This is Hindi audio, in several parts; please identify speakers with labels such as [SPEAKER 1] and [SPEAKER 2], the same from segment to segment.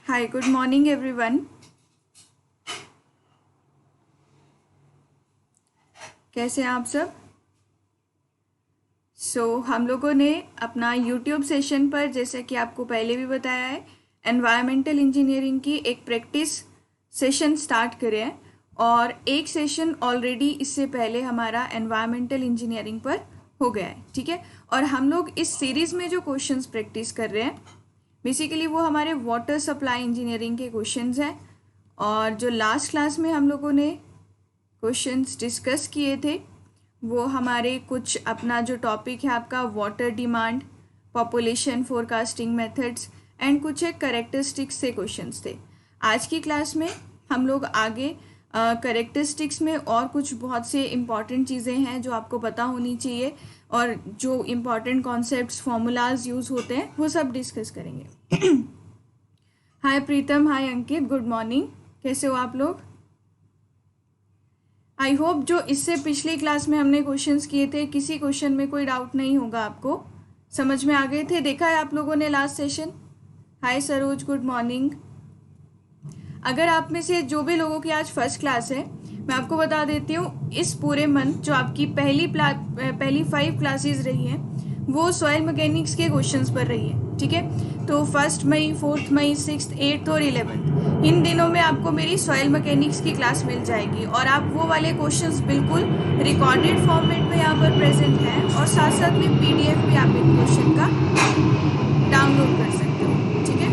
[SPEAKER 1] हाय, गुड मॉर्निंग एवरीवन। कैसे हैं आप सब? हम लोगों ने अपना यूट्यूब सेशन पर, जैसे कि आपको पहले भी बताया है, एनवायरमेंटल इंजीनियरिंग की एक प्रैक्टिस सेशन स्टार्ट करे हैं और एक सेशन ऑलरेडी इससे पहले हमारा एनवायरमेंटल इंजीनियरिंग पर हो गया है। ठीक है, और हम लोग इस सीरीज़ में जो क्वेश्चंस प्रैक्टिस कर रहे हैं बेसिकली वो हमारे वाटर सप्लाई इंजीनियरिंग के क्वेश्चंस हैं। और जो लास्ट क्लास में हम लोगों ने क्वेश्चंस डिस्कस किए थे वो हमारे कुछ अपना जो टॉपिक है आपका water demand, population forecasting methods and कुछ एक करेक्टरिस्टिक्स से क्वेश्चंस थे। आज की क्लास में हम लोग आगे करेक्टरिस्टिक्स में और कुछ बहुत से इम्पॉर्टेंट चीज़ें हैं जो आपको पता होनी चाहिए और जो इम्पॉर्टेंट कॉन्सेप्ट्स फॉर्मूलाज यूज़ होते हैं वो सब डिस्कस करेंगे। हाय प्रीतम, हाय अंकित, गुड मॉर्निंग। कैसे हो आप लोग? आई होप जो इससे पिछली क्लास में हमने क्वेश्चंस किए थे किसी क्वेश्चन में कोई डाउट नहीं होगा, आपको समझ में आ गए थे। देखा है आप लोगों ने लास्ट सेशन? हाय सरोज, गुड मॉर्निंग। अगर आप में से जो भी लोगों की आज फर्स्ट क्लास है, मैं आपको बता देती हूँ, इस पूरे मंथ जो आपकी पहली 5 क्लासेस रही हैं वो सॉइल मैकेनिक्स के क्वेश्चंस पर रही है। ठीक है, तो 1 मई, 4 मई, 6, 8 और 11 इन दिनों में आपको मेरी सॉइल मैकेनिक्स की क्लास मिल जाएगी और आप वो वाले क्वेश्चंस बिल्कुल रिकॉर्डेड फॉर्मेट में यहाँ पर प्रेजेंट हैं और साथ साथ में PDF भी आप इन क्वेश्चन का डाउनलोड कर सकते हो। ठीक है,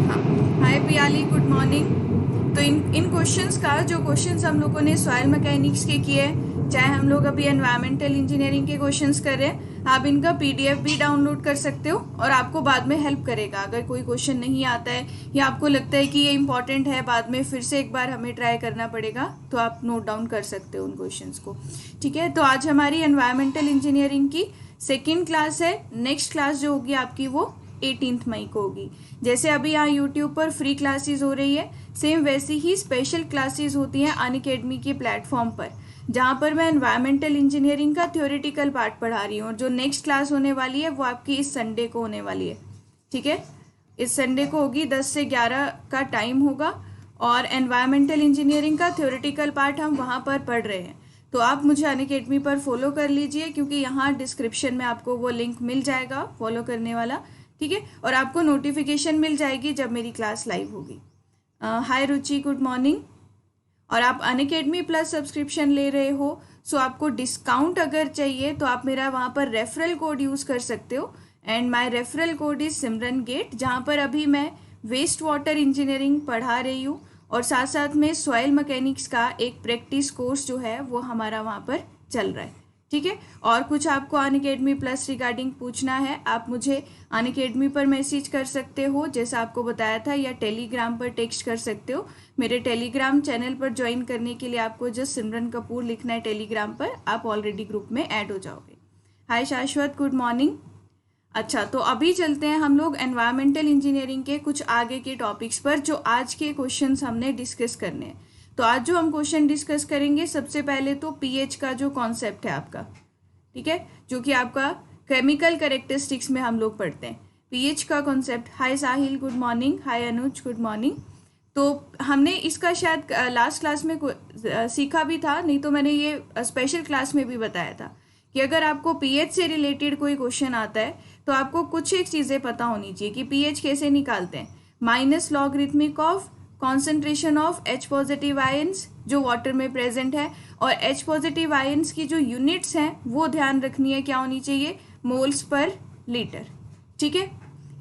[SPEAKER 1] हाँ। हाय पियाली, गुड मॉर्निंग। तो इन क्वेश्चंस का जो क्वेश्चंस हम लोगों ने सॉइल मैकेनिक्स के किए, चाहे हम लोग अभी एनवायरमेंटल इंजीनियरिंग के क्वेश्चंस कर रहे हैं, आप इनका PDF भी डाउनलोड कर सकते हो और आपको बाद में हेल्प करेगा। अगर कोई क्वेश्चन नहीं आता है या आपको लगता है कि ये इंपॉर्टेंट है, बाद में फिर से एक बार हमें ट्राई करना पड़ेगा, तो आप नोट डाउन कर सकते हो उन क्वेश्चंस को। ठीक है, तो आज हमारी एनवायरमेंटल इंजीनियरिंग की सेकेंड क्लास है। नेक्स्ट क्लास जो होगी आपकी वो 18 मई को होगी। जैसे अभी यहाँ यूट्यूब पर फ्री क्लासेस हो रही है, सेम वैसी ही स्पेशल क्लासेस होती हैं अनअकैडमी के प्लेटफॉर्म पर, जहाँ पर मैं एनवायरमेंटल इंजीनियरिंग का थ्योरेटिकल पार्ट पढ़ा रही हूँ। और जो नेक्स्ट क्लास होने वाली है वो आपकी इस संडे को होने वाली है। ठीक है, इस संडे को होगी, 10 से 11 का टाइम होगा और एनवायरमेंटल इंजीनियरिंग का थ्योरेटिकल पार्ट हम वहाँ पर पढ़ रहे हैं। तो आप मुझे अनअकैडमी पर फॉलो कर लीजिए, क्योंकि यहाँ डिस्क्रिप्शन में आपको वो लिंक मिल जाएगा फॉलो करने वाला। ठीक है, और आपको नोटिफिकेशन मिल जाएगी जब मेरी क्लास लाइव होगी। हाय रुचि, गुड मॉर्निंग। और आप अनअकैडमी प्लस सब्सक्रिप्शन ले रहे हो, सो आपको डिस्काउंट अगर चाहिए तो आप मेरा वहाँ पर रेफरल कोड यूज़ कर सकते हो। And my referral code is Simran gate, जहाँ पर अभी मैं वेस्ट वाटर इंजीनियरिंग पढ़ा रही हूँ और साथ साथ में सॉइल मैकेनिक्स का एक प्रैक्टिस कोर्स जो है वो हमारा वहाँ पर चल रहा है। ठीक है, और कुछ आपको अनअकैडमी प्लस रिगार्डिंग पूछना है, आप मुझे अनअकैडमी पर मैसेज कर सकते हो जैसा आपको बताया था, या टेलीग्राम पर टेक्स्ट कर सकते हो। मेरे टेलीग्राम चैनल पर ज्वाइन करने के लिए आपको जस्ट सिमरन कपूर लिखना है टेलीग्राम पर, आप ऑलरेडी ग्रुप में ऐड हो जाओगे। हाय शाश्वत, गुड मॉर्निंग। अच्छा, तो अभी चलते हैं हम लोग एनवायरमेंटल इंजीनियरिंग के कुछ आगे के टॉपिक्स पर, जो आज के क्वेश्चंस हमने डिस्कस करने हैं। तो आज जो हम क्वेश्चन डिस्कस करेंगे, सबसे पहले तो पीएच का जो कॉन्सेप्ट है आपका, ठीक है, जो कि आपका केमिकल करेक्टरिस्टिक्स में हम लोग पढ़ते हैं, पीएच का कॉन्सेप्ट। हाय साहिल, गुड मॉर्निंग। हाय अनुज, गुड मॉर्निंग। तो हमने इसका शायद लास्ट क्लास में सीखा भी था, नहीं तो मैंने ये स्पेशल क्लास में भी बताया था कि अगर आपको पीएच से रिलेटेड कोई क्वेश्चन आता है तो आपको कुछ एक चीज़ें पता होनी चाहिए कि पीएच कैसे निकालते हैं। Minus logarithmic of concentration of H positive ions जो वाटर में प्रेजेंट है, और H पॉजिटिव आयंस की जो यूनिट्स हैं वो ध्यान रखनी है, क्या होनी चाहिए, मोल्स पर लीटर। ठीक है,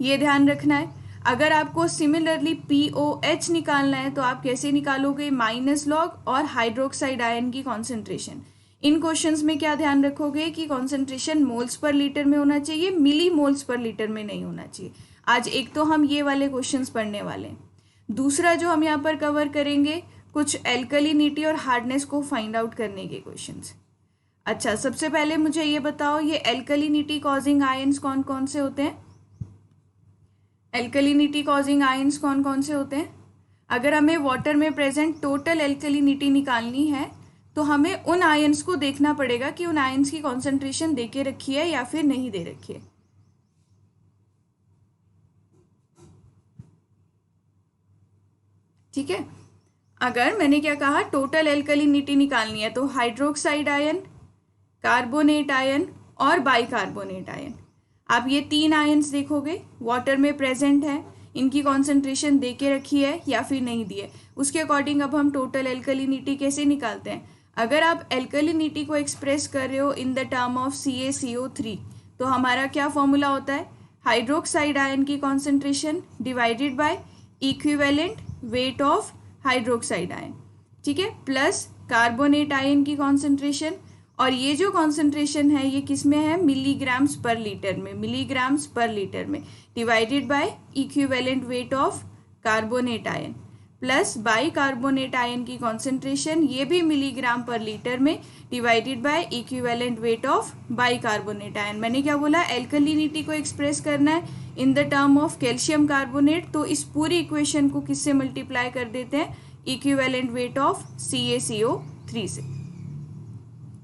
[SPEAKER 1] ये ध्यान रखना है। अगर आपको सिमिलरली POH निकालना है तो आप कैसे निकालोगे, माइनस लॉग और हाइड्रोक्साइड आयन की कॉन्सेंट्रेशन। इन क्वेश्चंस में क्या ध्यान रखोगे कि कॉन्सेंट्रेशन मोल्स पर लीटर में होना चाहिए, मिली मोल्स पर लीटर में नहीं होना चाहिए। आज एक तो हम ये वाले क्वेश्चंस पढ़ने वाले हैं। दूसरा जो हम यहाँ पर कवर करेंगे, कुछ एल्कलिनिटी और हार्डनेस को फाइंड आउट करने के क्वेश्चंस। अच्छा, सबसे पहले मुझे ये बताओ, ये एल्कलिनिटी कॉजिंग आयंस कौन कौन से होते हैं? एल्कलिनिटी कॉजिंग आयंस कौन कौन से होते हैं? अगर हमें वाटर में प्रेजेंट टोटल एल्कलिनिटी निकालनी है तो हमें उन आयंस को देखना पड़ेगा कि उन आयंस की कॉन्सेंट्रेशन दे के रखी है या फिर नहीं दे रखी है। ठीक है। अगर मैंने क्या कहा, टोटल एल्कलिनिटी निकालनी है तो हाइड्रोक्साइड आयन, कार्बोनेट आयन और बाइकार्बोनेट आयन, आप ये 3 आयन्स देखोगे वाटर में प्रेजेंट है, इनकी कॉन्सेंट्रेशन दे के रखी है या फिर नहीं दी है, उसके अकॉर्डिंग अब हम टोटल एल्कलिनिटी कैसे निकालते हैं। अगर आप एल्कलिनिटी को एक्सप्रेस कर रहे हो in the term of CaCO3 तो हमारा क्या फॉर्मूला होता है, हाइड्रोक्साइड आयन की concentration divided by equivalent weight of hydroxide ion, ठीक है, प्लस कार्बोनेट आयन की कॉन्सेंट्रेशन, और ये जो कॉन्सेंट्रेशन है ये किस में है, मिलीग्राम्स पर लीटर में, मिलीग्राम्स पर लीटर में, divided by equivalent weight of carbonate ion, plus bicarbonate ion की कॉन्सेंट्रेशन ये भी मिलीग्राम पर लीटर में, divided by equivalent weight of bicarbonate ion. मैंने क्या बोला, एल्कलिनिटी को एक्सप्रेस करना है in the term of calcium carbonate, तो इस पूरी इक्वेशन को किससे मल्टीप्लाई कर देते हैं, इक्विवेलेंट वेट ऑफ CaCO3 से।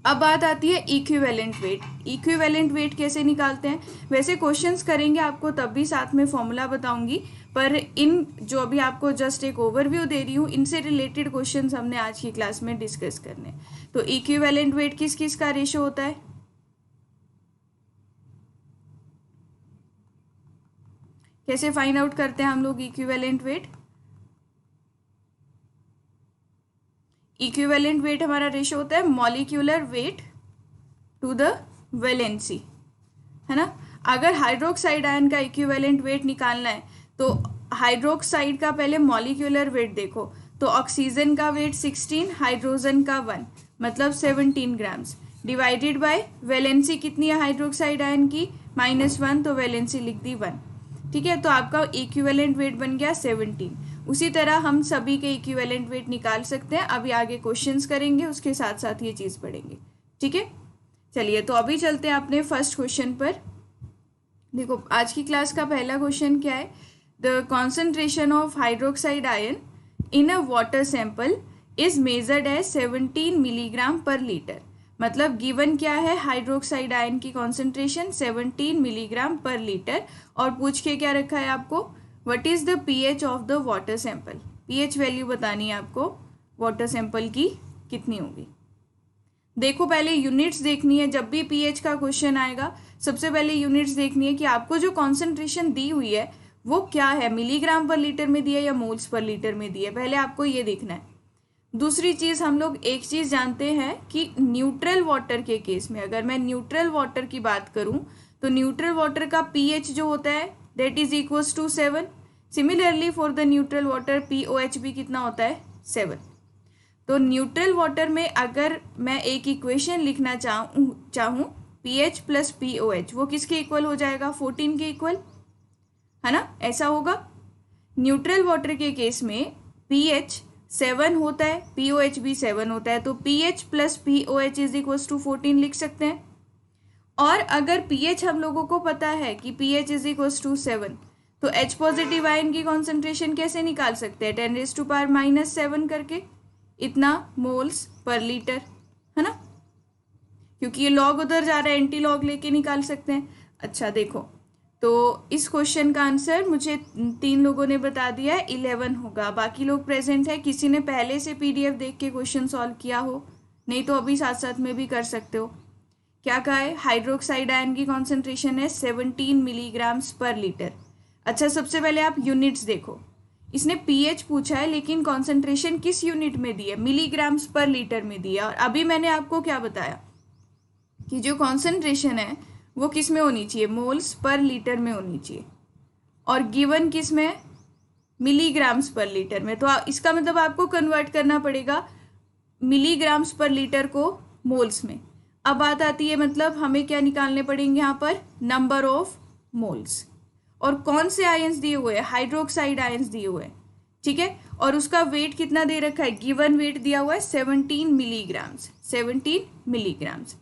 [SPEAKER 1] अब बात आती है इक्विवेलेंट वेट। इक्विवेलेंट वेट कैसे निकालते हैं, वैसे क्वेश्चंस करेंगे आपको तब भी साथ में फॉर्मूला बताऊंगी, पर इन जो अभी आपको जस्ट एक ओवरव्यू दे रही हूँ इनसे रिलेटेड क्वेश्चंस हमने आज की क्लास में डिस्कस करने। तो इक्विवेलेंट वेट किस किस का रेशो होता है, कैसे फाइंड आउट करते हैं हम लोग इक्विवेलेंट वेट। इक्विवेलेंट वेट हमारा रेशो होता है molecular weight to the valency, है ना। अगर हाइड्रोक्साइड आयन का इक्विवेलेंट वेट निकालना है तो हाइड्रोक्साइड का पहले मॉलिक्यूलर वेट देखो, तो ऑक्सीजन का वेट 16, हाइड्रोजन का 1, मतलब 17 ग्राम्स, डिवाइडेड बाय वैलेंसी कितनी है हाइड्रोक्साइड आयन की, -1, तो वैलेंसी लिख दी 1, ठीक है। तो आपका इक्विवेलेंट वेट बन गया 17। उसी तरह हम सभी के इक्विवेलेंट वेट निकाल सकते हैं, अभी आगे क्वेश्चंस करेंगे उसके साथ साथ ये चीज़ पढ़ेंगे, ठीक है। चलिए तो अभी चलते हैं अपने फर्स्ट क्वेश्चन पर। देखो आज की क्लास का पहला क्वेश्चन क्या है, the concentration of hydroxide ion in a water sample is measured as 17 milligram per litre. मतलब गिवन क्या है, हाइड्रोक्साइड आयन की कॉन्सेंट्रेशन 17 मिलीग्राम पर लीटर, और पूछ के क्या रखा है आपको, what is the pH of the water sample. pH value बतानी है आपको वाटर सैंपल की कितनी होगी। देखो पहले यूनिट्स देखनी है, जब भी pH का क्वेश्चन आएगा सबसे पहले यूनिट्स देखनी है कि आपको जो कॉन्सेंट्रेशन दी हुई है वो क्या है, मिलीग्राम पर लीटर में दी है या मोल्स पर लीटर में दी है, पहले आपको ये देखना है। दूसरी चीज़ हम लोग एक चीज़ जानते हैं कि न्यूट्रल वाटर के केस में, अगर मैं न्यूट्रल वाटर की बात करूं तो न्यूट्रल वाटर का pH जो होता है that is equals to 7। Similarly for the neutral water POH भी कितना होता है, 7। तो न्यूट्रल वाटर में अगर मैं एक इक्वेशन लिखना चाहूँ pH प्लस POH, वो किसके इक्वल हो जाएगा, 14 के इक्वल, है ना, ऐसा होगा। न्यूट्रल वाटर के केस में pH 7 होता है, POH भी 7 होता है, तो pH plus POH is equals to 14 लिख सकते हैं। और अगर pH हम लोगों को पता है कि pH इज इक्वल्स टू 7, तो H पॉजिटिव आयन की कॉन्सेंट्रेशन कैसे निकाल सकते हैं, 10⁻⁻7 करके, इतना मोल्स पर लीटर, है ना, क्योंकि ये लॉग उधर जा रहा है, एंटी लॉग लेके निकाल सकते हैं। अच्छा देखो, तो इस क्वेश्चन का आंसर मुझे 3 लोगों ने बता दिया है, 11 होगा। बाकी लोग प्रेजेंट है, किसी ने पहले से PDF देख के क्वेश्चन सॉल्व किया हो, नहीं तो अभी साथ साथ में भी कर सकते हो। क्या कहा है, हाइड्रोक्साइड आयन की कॉन्सेंट्रेशन है 17 मिलीग्राम्स पर लीटर। अच्छा सबसे पहले आप यूनिट्स देखो, इसने pH पूछा है लेकिन कॉन्सेंट्रेशन किस यूनिट में दी है, मिलीग्राम्स पर लीटर में दी है। और अभी मैंने आपको क्या बताया कि जो कॉन्सेंट्रेशन है वो किस में होनी चाहिए, मोल्स पर लीटर में होनी चाहिए, और गिवन किस में, मिलीग्राम्स पर लीटर में। तो इसका मतलब आपको कन्वर्ट करना पड़ेगा मिलीग्राम्स पर लीटर को मोल्स में। अब बात आती है मतलब हमें क्या निकालने पड़ेंगे यहाँ पर, नंबर ऑफ मोल्स, और कौन से आयंस दिए हुए हैं, हाइड्रोक्साइड आयंस दिए हुए हैं, ठीक है। और उसका वेट कितना दे रखा है, गिवन वेट दिया हुआ है 17 मिलीग्राम्स, 17 मिलीग्राम्स।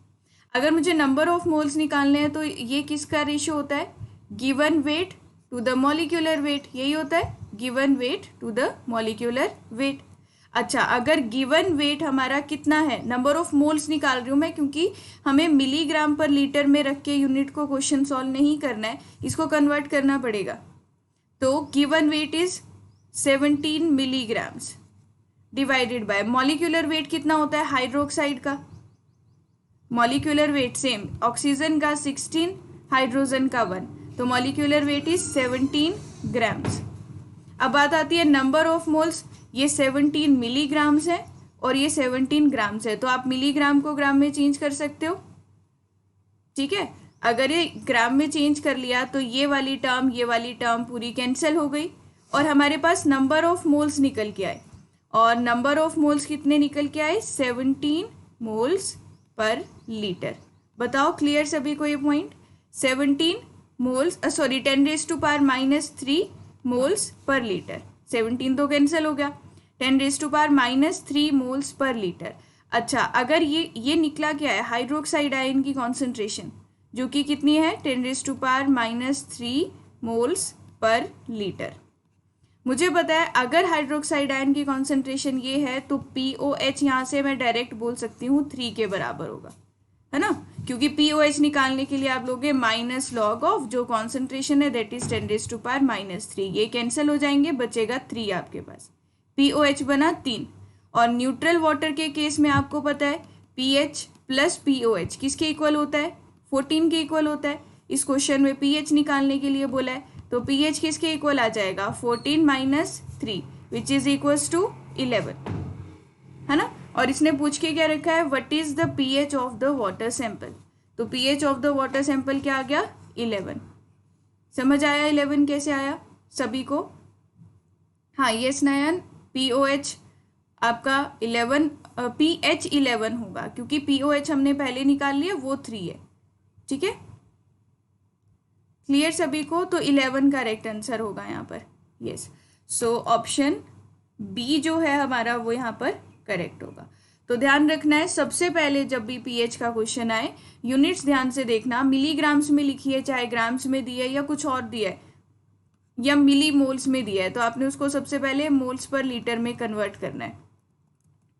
[SPEAKER 1] अगर मुझे नंबर ऑफ मोल्स निकालने हैं तो ये किसका रेशियो होता है, given weight to the molecular weight, यही होता है, given weight to the molecular weight. अच्छा अगर गिवन वेट हमारा कितना है, नंबर ऑफ मोल्स निकाल रही हूँ मैं, क्योंकि हमें मिलीग्राम पर लीटर में रख के यूनिट को क्वेश्चन सॉल्व नहीं करना है, इसको कन्वर्ट करना पड़ेगा। तो given weight is 17 milligrams divided by molecular weight कितना होता है हाइड्रोक्साइड का, मॉलिक्यूलर वेट सेम, ऑक्सीजन का 16, हाइड्रोजन का 1, तो मॉलिक्यूलर वेट इज 17 ग्राम्स। अब बात आती है नंबर ऑफ मोल्स, ये 17 मिलीग्राम्स है और ये 17 ग्राम्स है, तो आप मिलीग्राम को ग्राम में चेंज कर सकते हो, ठीक है। अगर ये ग्राम में चेंज कर लिया तो ये वाली टर्म पूरी कैंसिल हो गई और हमारे पास नंबर ऑफ मोल्स निकल के आए, और नंबर ऑफ मोल्स कितने निकल के आए, 17 मोल्स पर लीटर। बताओ क्लियर सभी को ये point, 17 moles 10⁻³ moles per litre, 17 तो कैंसिल हो गया, 10⁻³ मोल्स पर लीटर। अच्छा, अगर ये निकला क्या है हाइड्रोक्साइड आयन की कॉन्सेंट्रेशन, जो कि कितनी है 10⁻³ मोल्स पर लीटर। मुझे पता है अगर हाइड्रोक्साइड आयन की कॉन्सेंट्रेशन ये है तो POH यहाँ से मैं डायरेक्ट बोल सकती हूँ 3 के बराबर होगा, है ना, क्योंकि POH निकालने के लिए आप लोगे माइनस लॉग ऑफ जो कॉन्सेंट्रेशन है दैट इज 10⁻⁻3, ये कैंसिल हो जाएंगे, बचेगा 3 आपके पास, POH बना 3। और न्यूट्रल वाटर के केस में आपको पता है pH प्लस POH किसके इक्वल होता है, 14 के इक्वल होता है। इस क्वेश्चन में pH निकालने के लिए बोला है, तो pH किसके इक्वल आ जाएगा 14 - 3 विच इज इक्वल्स टू 11, है ना। और इसने पूछ के क्या रखा है, what is the pH of the water sample, तो pH of the water sample क्या आ गया 11। समझ आया 11 कैसे आया सभी को, हाँ यस नयन, POH आपका 11 pH 11 होगा क्योंकि POH हमने पहले निकाल लिया वो 3 है, ठीक है, क्लियर सभी को, तो 11 करेक्ट आंसर होगा यहाँ पर, यस। सो ऑप्शन बी जो है हमारा वो यहाँ पर करेक्ट होगा। तो ध्यान रखना है सबसे पहले जब भी pH का क्वेश्चन आए यूनिट्स ध्यान से देखना, मिलीग्राम्स में लिखी है चाहे ग्राम्स में दी है या कुछ और दिया है या मिली मोल्स में दिया है, तो आपने उसको सबसे पहले मोल्स पर लीटर में कन्वर्ट करना है।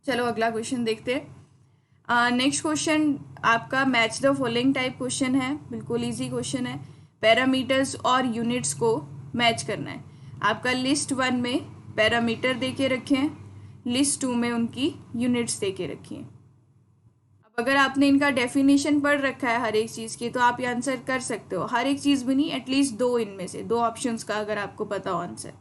[SPEAKER 1] चलो अगला क्वेश्चन देखते हैं। नेक्स्ट क्वेश्चन आपका match the following type question है, बिल्कुल इजी क्वेश्चन है, पैरामीटर्स और यूनिट्स को मैच करना है। आपका लिस्ट 1 में पैरामीटर दे के रखे हैं, लिस्ट 2 में उनकी यूनिट्स दे के रखी हैं। अब अगर आपने इनका डेफिनेशन पढ़ रखा है हर एक चीज़ की तो आप ये आंसर कर सकते हो, हर एक चीज़ भी नहीं, एटलीस्ट 2 इनमें से 2 ऑप्शंस का अगर आपको पता हो आंसर।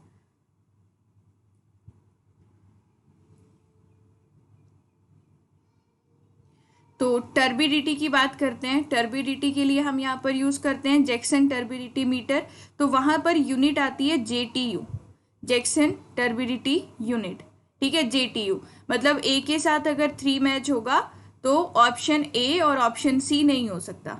[SPEAKER 1] तो टर्बिडिटी की बात करते हैं, टर्बिडिटी के लिए हम यहाँ पर यूज़ करते हैं जैक्सन टर्बिडिटी मीटर, तो वहाँ पर यूनिट आती है JTU, जैक्सन टर्बिडिटी यूनिट, ठीक है, JTU। मतलब A के साथ अगर 3 मैच होगा तो ऑप्शन A और ऑप्शन C नहीं हो सकता,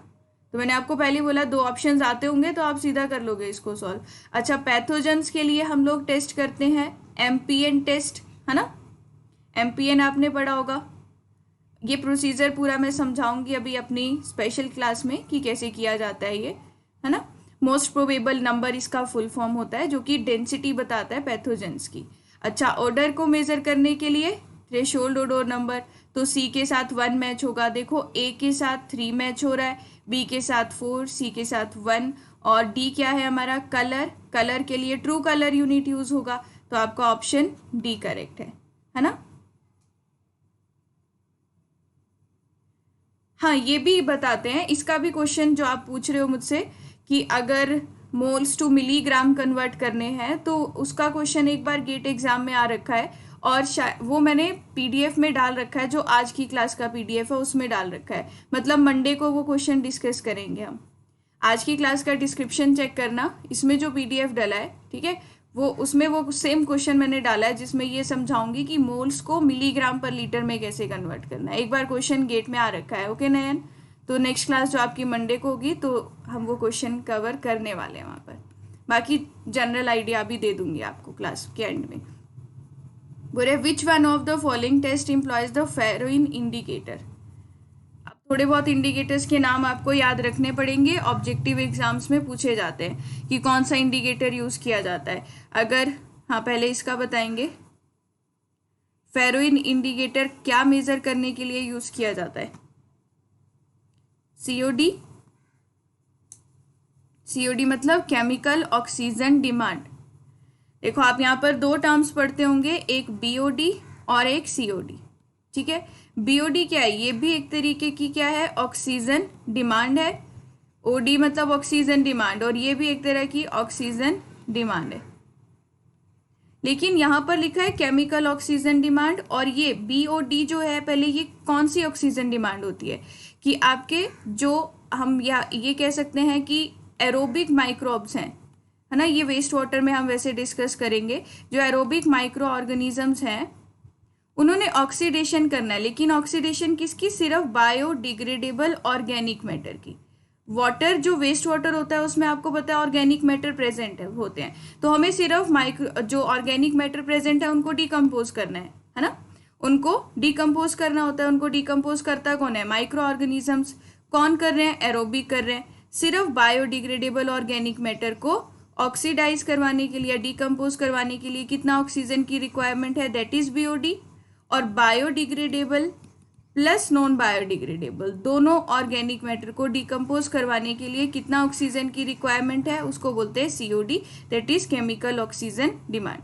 [SPEAKER 1] तो मैंने आपको पहले बोला 2 ऑप्शंस आते होंगे तो आप सीधा कर लोगे इसको सॉल्व। अच्छा, पैथोजेंस के लिए हम लोग टेस्ट करते हैं MPN टेस्ट, है ना, MPN आपने पढ़ा होगा, ये प्रोसीजर पूरा मैं समझाऊंगी अभी अपनी स्पेशल क्लास में कि कैसे किया जाता है ये, है ना। मोस्ट प्रोबेबल नंबर इसका फुल फॉर्म होता है जो कि डेंसिटी बताता है पैथोजेंस की। अच्छा, ऑर्डर को मेजर करने के लिए थ्रेशोल्ड ओडोर नंबर, तो C के साथ 1 मैच होगा, देखो A के साथ 3 मैच हो रहा है, B के साथ 4, C के साथ 1, और D क्या है हमारा कलर, कलर के लिए ट्रू कलर यूनिट यूज होगा, तो आपका ऑप्शन D करेक्ट है ना। हाँ, ये भी बताते हैं, इसका भी क्वेश्चन जो आप पूछ रहे हो मुझसे कि अगर मोल्स टू मिलीग्राम कन्वर्ट करने हैं तो उसका क्वेश्चन एक बार गेट एग्जाम में आ रखा है, और वो मैंने PDF में डाल रखा है, जो आज की क्लास का PDF है उसमें डाल रखा है, मतलब मंडे को वो क्वेश्चन डिस्कस करेंगे हम। आज की क्लास का डिस्क्रिप्शन चेक करना, इसमें जो PDF डाला है, ठीक है, वो उसमें वो सेम क्वेश्चन मैंने डाला है जिसमें ये समझाऊंगी कि मोल्स को मिलीग्राम पर लीटर में कैसे कन्वर्ट करना है। एक बार क्वेश्चन गेट में आ रखा है, ओके नयन। तो नेक्स्ट क्लास जो आपकी मंडे को होगी तो हम वो क्वेश्चन कवर करने वाले हैं वहाँ पर, बाकी जनरल आइडिया भी दे दूंगी आपको क्लास के एंड में। बोले which one of the following test employs the ferroin indicator. अब थोड़े बहुत इंडिकेटर्स के नाम आपको याद रखने पड़ेंगे, ऑब्जेक्टिव एग्जाम्स में पूछे जाते हैं कि कौन सा इंडिकेटर यूज किया जाता है। अगर हाँ, पहले इसका बताएंगे, फेरोइन इंडिकेटर क्या मेजर करने के लिए यूज किया जाता है, COD मतलब केमिकल ऑक्सीजन डिमांड, देखो आप यहाँ पर दो टर्म्स पढ़ते होंगे, एक बीओडी और एक सीओडी। ठीक है, बीओडी क्या है, ये भी एक तरीके की क्या है, ऑक्सीजन डिमांड है। ओडी मतलब ऑक्सीजन डिमांड, और ये भी एक तरह की ऑक्सीजन डिमांड है। लेकिन यहाँ पर लिखा है केमिकल ऑक्सीजन डिमांड, और ये बीओडी जो है, पहले ये कौन सी ऑक्सीजन डिमांड होती है कि आपके जो हम या ये कह सकते हैं कि एरोबिक माइक्रोब्स हैं, है ना, ये वेस्ट वाटर में हम वैसे डिस्कस करेंगे। जो एरोबिक माइक्रो ऑर्गेनिजम्स हैं उन्होंने ऑक्सीडेशन करना है, लेकिन ऑक्सीडेशन किसकी, सिर्फ बायोडिग्रेडेबल ऑर्गेनिक मैटर की। वाटर जो वेस्ट वाटर होता है उसमें आपको पता है ऑर्गेनिक मैटर प्रेजेंट है होते हैं, तो हमें सिर्फ जो ऑर्गेनिक मैटर प्रेजेंट है उनको डिकम्पोज करना है ना, उनको डिकम्पोज करना होता है। उनको डिकम्पोज करता कौन है, माइक्रो ऑर्गेनिजम्स। कौन कर रहे हैं, एरोबिक कर रहे हैं। सिर्फ बायोडिग्रेडेबल ऑर्गेनिक मैटर को ऑक्सीडाइज करवाने के लिए, डिकम्पोज करवाने के लिए कितना ऑक्सीजन की रिक्वायरमेंट है, दैट इज बीओडी। और बायोडिग्रेडेबल प्लस नॉन बायोडिग्रेडेबल दोनों ऑर्गेनिक मैटर को डिकम्पोज करवाने के लिए कितना ऑक्सीजन की रिक्वायरमेंट है, उसको बोलते हैं COD, that is chemical oxygen demand.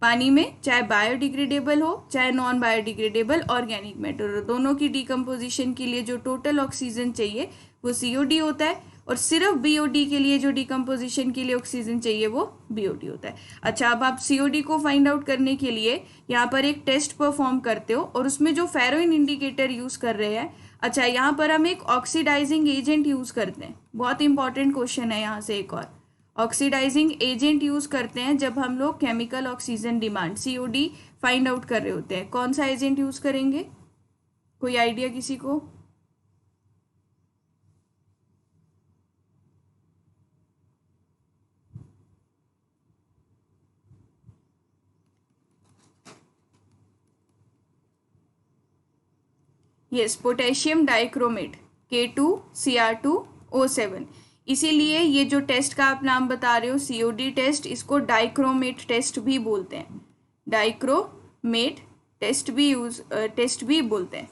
[SPEAKER 1] पानी में चाहे बायोडिग्रेडेबल हो चाहे नॉन बायोडिग्रेडेबल ऑर्गेनिक मैटर हो, दोनों की डिकम्पोजिशन के लिए जो टोटल ऑक्सीजन चाहिए वो सीओडी होता है, और सिर्फ बीओडी के लिए जो डिकम्पोजिशन के लिए ऑक्सीजन चाहिए वो बीओडी होता है। अच्छा, अब आप सीओडी को फाइंड आउट करने के लिए यहाँ पर एक टेस्ट परफॉर्म करते हो, और उसमें जो फेरोइन इंडिकेटर यूज कर रहे हैं, अच्छा यहाँ पर हम एक ऑक्सीडाइजिंग एजेंट यूज करते हैं। बहुत इंपॉर्टेंट क्वेश्चन है यहाँ से एक और, ऑक्सीडाइजिंग एजेंट यूज करते हैं जब हम लोग chemical oxygen demand COD find out कर रहे होते हैं। कौन सा एजेंट यूज करेंगे, कोई आइडिया किसी को? Yes, potassium dichromate K2Cr2O7। इसीलिए ये जो टेस्ट का आप नाम बता रहे हो सीओडी टेस्ट, इसको डाइक्रोमेट टेस्ट भी बोलते हैं। डाइक्रोमेट टेस्ट भी बोलते हैं।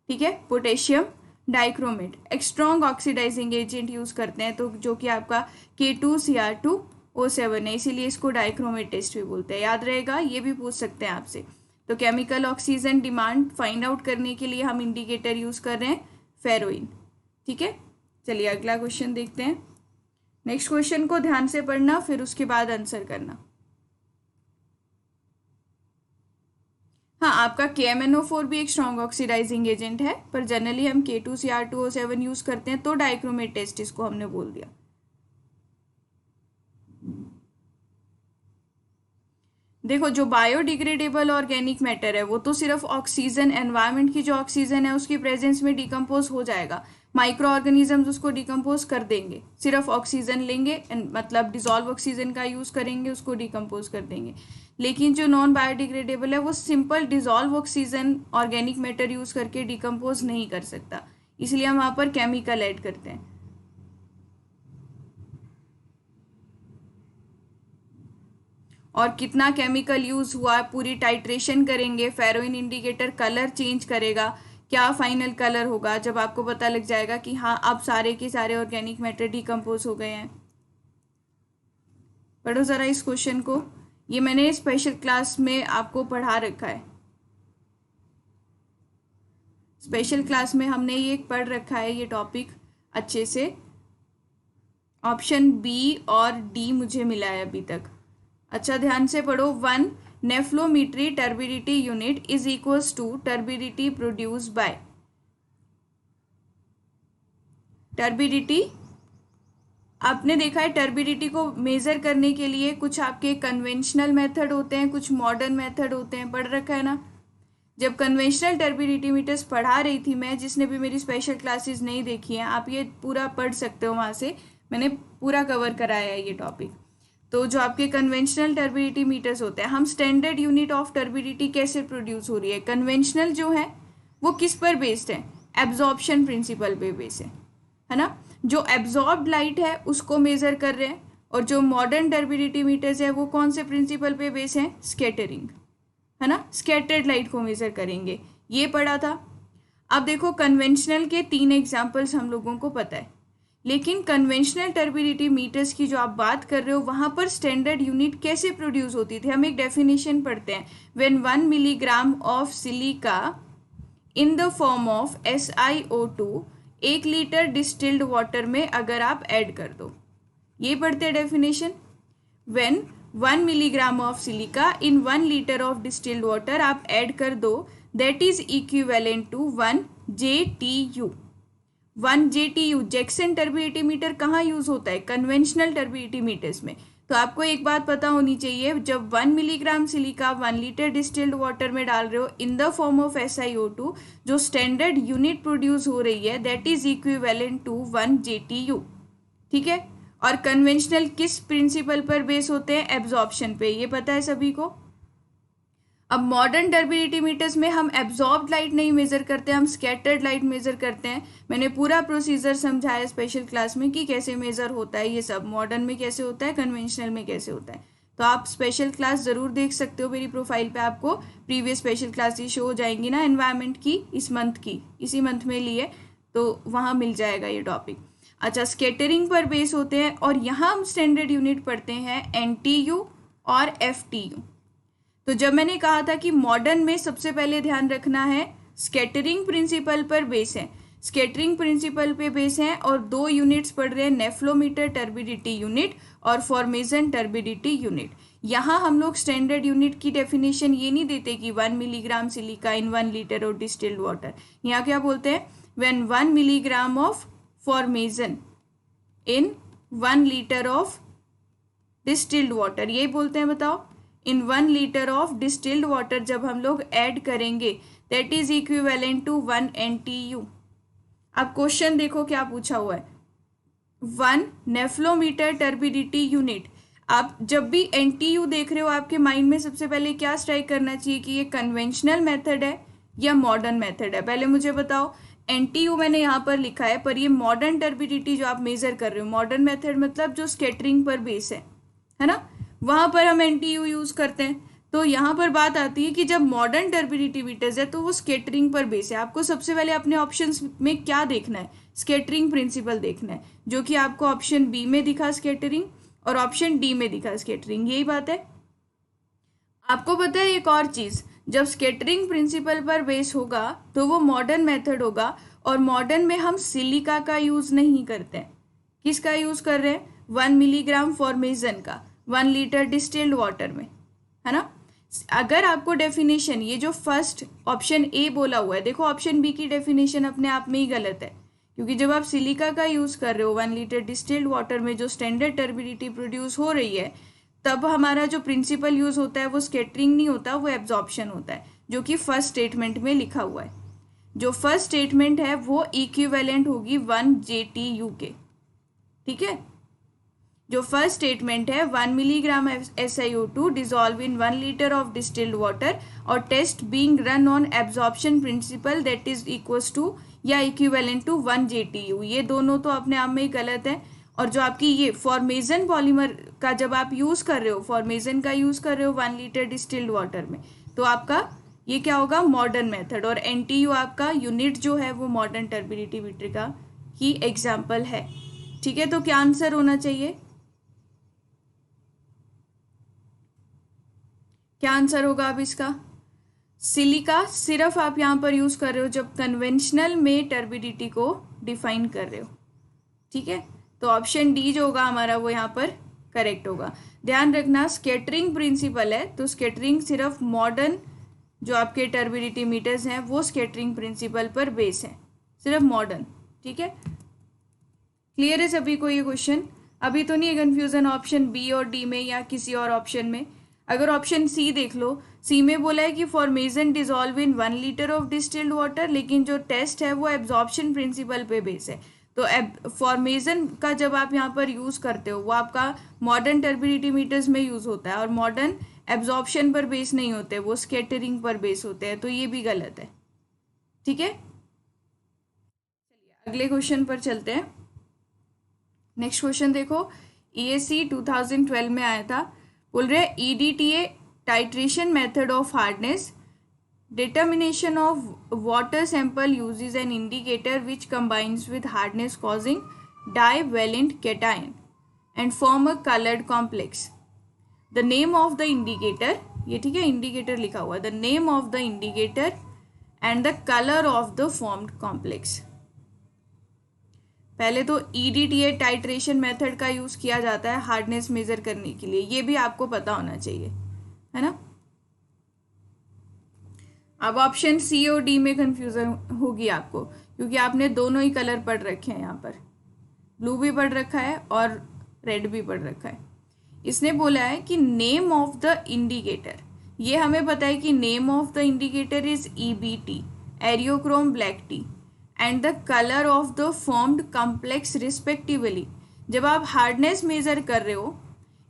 [SPEAKER 1] ठीक है, पोटेशियम डाइक्रोमेट एक स्ट्रॉन्ग ऑक्सीडाइजिंग एजेंट यूज करते हैं, तो जो कि आपका K2Cr2O7 है, इसीलिए इसको डाइक्रोमेट टेस्ट भी बोलते हैं। याद रहेगा, ये भी पूछ सकते हैं आपसे। तो chemical oxygen demand find out करने के लिए हम इंडिकेटर यूज कर रहे हैं फेरोइन। ठीक है, चलिए अगला क्वेश्चन देखते हैं। नेक्स्ट क्वेश्चन को ध्यान से पढ़ना, फिर उसके बाद आंसर करना। हाँ, आपका KMnO4 भी एक स्ट्रॉन्ग ऑक्सीडाइजिंग एजेंट है, पर जनरली हम K2Cr2O7 यूज करते हैं, तो डाइक्रोमेट टेस्ट इसको हमने बोल दिया। देखो, जो बायोडिग्रेडेबल ऑर्गेनिक मैटर है वो तो सिर्फ ऑक्सीजन, एनवायरनमेंट की जो ऑक्सीजन है उसकी प्रेजेंस में डिकम्पोज हो जाएगा। माइक्रो ऑर्गेनिजम्स उसको डिकम्पोज कर देंगे, सिर्फ ऑक्सीजन लेंगे, मतलब डिजॉल्व ऑक्सीजन का यूज करेंगे, उसको डिकम्पोज कर देंगे। लेकिन जो नॉन बायोडिग्रेडेबल है वो simple dissolve oxygen organic matter use करके डिकम्पोज नहीं कर सकता, इसलिए हम वहाँ पर केमिकल ऐड करते हैं। और कितना केमिकल यूज हुआ पूरी टाइट्रेशन करेंगे, फेरोइन इंडिकेटर कलर चेंज करेगा, क्या फाइनल कलर होगा जब आपको पता लग जाएगा कि हाँ अब सारे के सारे ऑर्गेनिक मैटर डिकम्पोज हो गए हैं। पढ़ो जरा इस क्वेश्चन को, ये मैंने स्पेशल क्लास में आपको पढ़ा रखा है। स्पेशल क्लास में हमने ये पढ़ रखा है ये टॉपिक अच्छे से। ऑप्शन बी और डी मुझे मिला है अभी तक। अच्छा, ध्यान से पढ़ो। 1 nephelometry turbidity unit is equals to turbidity produce by. Turbidity आपने देखा है, टर्बिडिटी को मेजर करने के लिए कुछ आपके कन्वेंशनल मेथड होते हैं, कुछ मॉडर्न मेथड होते हैं, पढ़ रखा है ना। जब कन्वेंशनल टर्बिडिटी मीटर्स पढ़ा रही थी मैं, जिसने भी मेरी स्पेशल क्लासेस नहीं देखी हैं आप ये पूरा पढ़ सकते हो, वहाँ से मैंने पूरा कवर कराया है ये टॉपिक। तो जो आपके कन्वेंशनल टर्बिडिटी मीटर्स होते हैं, हम स्टैंडर्ड यूनिट ऑफ टर्बिडिटी कैसे प्रोड्यूस हो रही है, कन्वेंशनल जो है वो किस पर बेस्ड है, एब्जॉर्प्शन प्रिंसिपल पे बेस्ड है ना। जो एब्जॉर्ब्ड लाइट है उसको मेजर कर रहे हैं, और जो मॉडर्न टर्बिडिटी मीटर्स है वो कौन से प्रिंसिपल पे बेस है, स्कैटरिंग, है ना, स्कैटर्ड लाइट को मेजर करेंगे, ये पढ़ा था। अब देखो, कन्वेंशनल के 3 एग्जाम्पल्स हम लोगों को पता है। लेकिन कन्वेंशनल टर्बिडिटी मीटर्स की जो आप बात कर रहे हो वहाँ पर स्टैंडर्ड यूनिट कैसे प्रोड्यूस होती थी, हम एक डेफिनेशन पढ़ते हैं। When 1 milligram of silica in the form of SiO2 1 litre distilled water में अगर आप ऐड कर दो, ये पढ़ते हैं definition. When 1 milligram of silica in 1 litre of distilled water आप ऐड कर दो, that is equivalent to 1 JTU। 1 JTU Jackson turbidity meter कहाँ यूज होता है, कन्वेंशनल टर्बिडिटी मीटर्स में। तो आपको एक बात पता होनी चाहिए, जब 1 milligram silica 1 litre distilled water में डाल रहे हो इन द फॉर्म ऑफ SiO2, जो स्टैंडर्ड यूनिट प्रोड्यूस हो रही है that is equivalent to 1 JTU। ठीक है, और कन्वेंशनल किस प्रिंसिपल पर बेस होते हैं, एब्जॉर्प्शन पे, ये पता है सभी को। अब मॉडर्न टर्बिडिटी मीटर्स में हम एब्जॉर्ब्ड लाइट नहीं मेजर करते, हम स्कैटर्ड लाइट मेजर करते हैं। मैंने पूरा प्रोसीजर समझाया स्पेशल क्लास में कि कैसे मेजर होता है, ये सब मॉडर्न में कैसे होता है, कन्वेंशनल में कैसे होता है। तो आप स्पेशल क्लास ज़रूर देख सकते हो, मेरी प्रोफाइल पे आपको प्रीवियस स्पेशल क्लासेस शो हो जाएंगी ना, एनवायरनमेंट की इस मंथ की, इसी मंथ में लिए, तो वहाँ मिल जाएगा ये टॉपिक। अच्छा, स्कैटरिंग पर बेस होते हैं, और यहाँ हम स्टैंडर्ड यूनिट पढ़ते हैं NTU और FTU। तो जब मैंने कहा था कि मॉडर्न में सबसे पहले ध्यान रखना है स्कैटरिंग प्रिंसिपल पर बेस है, स्कैटरिंग प्रिंसिपल पे बेस है, और 2 यूनिट्स पढ़ रहे हैं, नेफ्लोमीटर टर्बिडिटी यूनिट और फॉर्मेशन टर्बिडिटी यूनिट। यहाँ हम लोग स्टैंडर्ड यूनिट की डेफिनेशन ये नहीं देते कि 1 milligram silica in 1 litre of distilled water. यहाँ क्या बोलते हैं, when 1 milligram of formation in 1 litre of distilled water, यही बोलते हैं। बताओ, in 1 litre of distilled water जब हम लोग ऐड करेंगे that is equivalent to 1 NTU। अब क्वेश्चन देखो क्या पूछा हुआ है, 1 नेफ्लोमीटर टर्बिडिटी यूनिट। आप जब भी NTU देख रहे हो, आपके माइंड में सबसे पहले क्या स्ट्राइक करना चाहिए कि ये कन्वेंशनल मेथड है या मॉडर्न मेथड है। पहले मुझे बताओ, NTU मैंने यहाँ पर लिखा है, पर ये मॉडर्न टर्बिडिटी जो आप मेजर कर रहे हो, मॉडर्न मेथड मतलब जो स्कैटरिंग पर बेस है ना, वहाँ पर हम NTU यूज़ करते हैं। तो यहाँ पर बात आती है कि जब मॉडर्न टर्बिडिटी मीटर्स है तो वो स्कैटरिंग पर बेस है। आपको सबसे पहले अपने ऑप्शंस में क्या देखना है, स्कैटरिंग प्रिंसिपल देखना है, जो कि आपको ऑप्शन बी में दिखा स्कैटरिंग और ऑप्शन डी में दिखा स्कैटरिंग, यही बात है। आपको पता है एक और चीज़, जब स्कैटरिंग प्रिंसिपल पर बेस होगा तो वो मॉडर्न मेथड होगा, और मॉडर्न में हम सिलिका का यूज़ नहीं करते हैं। किसका यूज़ कर रहे हैं, 1 मिलीग्राम फॉर्मेशन का 1 लीटर डिस्टिल्ड वाटर में, है ना। अगर आपको डेफिनेशन, ये जो फर्स्ट ऑप्शन ए बोला हुआ है, देखो ऑप्शन बी की डेफिनेशन अपने आप में ही गलत है, क्योंकि जब आप सिलिका का यूज़ कर रहे हो 1 लीटर डिस्टिल्ड वाटर में जो स्टैंडर्ड टर्बिडिटी प्रोड्यूस हो रही है, तब हमारा जो प्रिंसिपल यूज़ होता है वो स्कैटरिंग नहीं होता, वो एब्जॉर्प्शन होता है, जो कि फर्स्ट स्टेटमेंट में लिखा हुआ है। जो फर्स्ट स्टेटमेंट है वो इक्विवेलेंट होगी 1 JTU के, ठीक है। जो फर्स्ट स्टेटमेंट है 1 milligram SiO2 dissolve in 1 litre of distilled water और test being run on absorption principle that is equals to या इक्विवेलेंट टू 1 JTU, ये दोनों तो अपने आप में ही गलत है। और जो आपकी ये फॉर्मेशन पॉलीमर का जब आप यूज़ कर रहे हो, फॉर्मेशन का यूज़ कर रहे हो 1 लीटर डिस्टिल्ड वाटर में, तो आपका ये क्या होगा, मॉडर्न मेथड। और NTU आपका यूनिट जो है वो मॉडर्न टर्बिडिटी मीटर का ही एग्जाम्पल है, ठीक है। तो क्या आंसर होना चाहिए, क्या आंसर होगा अब इसका, सिलिका सिर्फ आप यहाँ पर यूज़ कर रहे हो जब कन्वेंशनल में टर्बिडिटी को डिफाइन कर रहे हो, ठीक है। तो ऑप्शन डी जो होगा हमारा वो यहाँ पर करेक्ट होगा। ध्यान रखना, स्कैटरिंग प्रिंसिपल है तो स्कैटरिंग सिर्फ मॉडर्न जो आपके टर्बिडिटी मीटर्स हैं वो स्कैटरिंग प्रिंसिपल पर बेस है, सिर्फ मॉडर्न, ठीक है। क्लियर है सभी को ये क्वेश्चन, अभी तो नहीं है कन्फ्यूज़न ऑप्शन बी और डी में या किसी और ऑप्शन में। अगर ऑप्शन सी देख लो, सी में बोला है कि formation dissolve in 1 litre of distilled water, लेकिन जो टेस्ट है वो एब्जॉर्प्शन प्रिंसिपल पे बेस है। तो फॉर्मेशन का जब आप यहाँ पर यूज़ करते हो वो आपका मॉडर्न टर्बिडिटी मीटर्स में यूज़ होता है, और मॉडर्न एब्जॉर्प्शन पर बेस नहीं होते, वो स्कैटरिंग पर बेस होते हैं, तो ये भी गलत है, ठीक है। चलिए अगले क्वेश्चन पर चलते हैं। नेक्स्ट क्वेश्चन देखो, EAC 2012 में आया था, बोल रहे EDTA titration method of hardness, determination of water sample uses an indicator which combines with hardness causing divalent cation and form a colored complex. The name of the indicator, ये ठीक है, इंडिकेटर लिखा हुआ, the name of the indicator and the color of the formed complex. पहले तो EDTA टाइट्रेशन मेथड का यूज किया जाता है हार्डनेस मेजर करने के लिए, ये भी आपको पता होना चाहिए, है ना। अब ऑप्शन सी और डी में कंफ्यूजन होगी आपको, क्योंकि आपने दोनों ही कलर पढ़ रखे हैं, यहाँ पर ब्लू भी पढ़ रखा है और रेड भी पढ़ रखा है। इसने बोला है कि नेम ऑफ द इंडिकेटर, ये हमें पता है कि name of the indicator is EBT, Eriochrome black T, and the colour of the formed complex respectively. जब आप हार्डनेस मेजर कर रहे हो,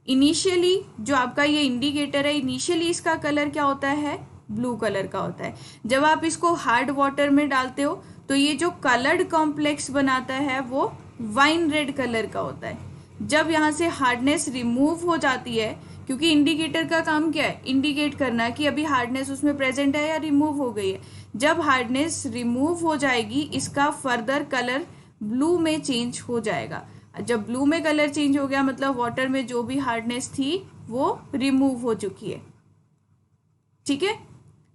[SPEAKER 1] इनिशियली जो आपका ये इंडिकेटर है, इनिशियली इसका कलर क्या होता है, ब्लू कलर का होता है। जब आप इसको हार्ड वाटर में डालते हो तो ये जो कलर्ड कॉम्प्लेक्स बनाता है वो वाइन रेड कलर का होता है। जब यहाँ से हार्डनेस रिमूव हो जाती है, क्योंकि इंडिकेटर का काम क्या है, इंडिकेट करना कि अभी हार्डनेस उसमें प्रेजेंट है या रिमूव हो गई है। जब हार्डनेस रिमूव हो जाएगी, इसका फर्दर कलर ब्लू में चेंज हो जाएगा। जब ब्लू में कलर चेंज हो गया, मतलब वाटर में जो भी हार्डनेस थी वो रिमूव हो चुकी है, ठीक है।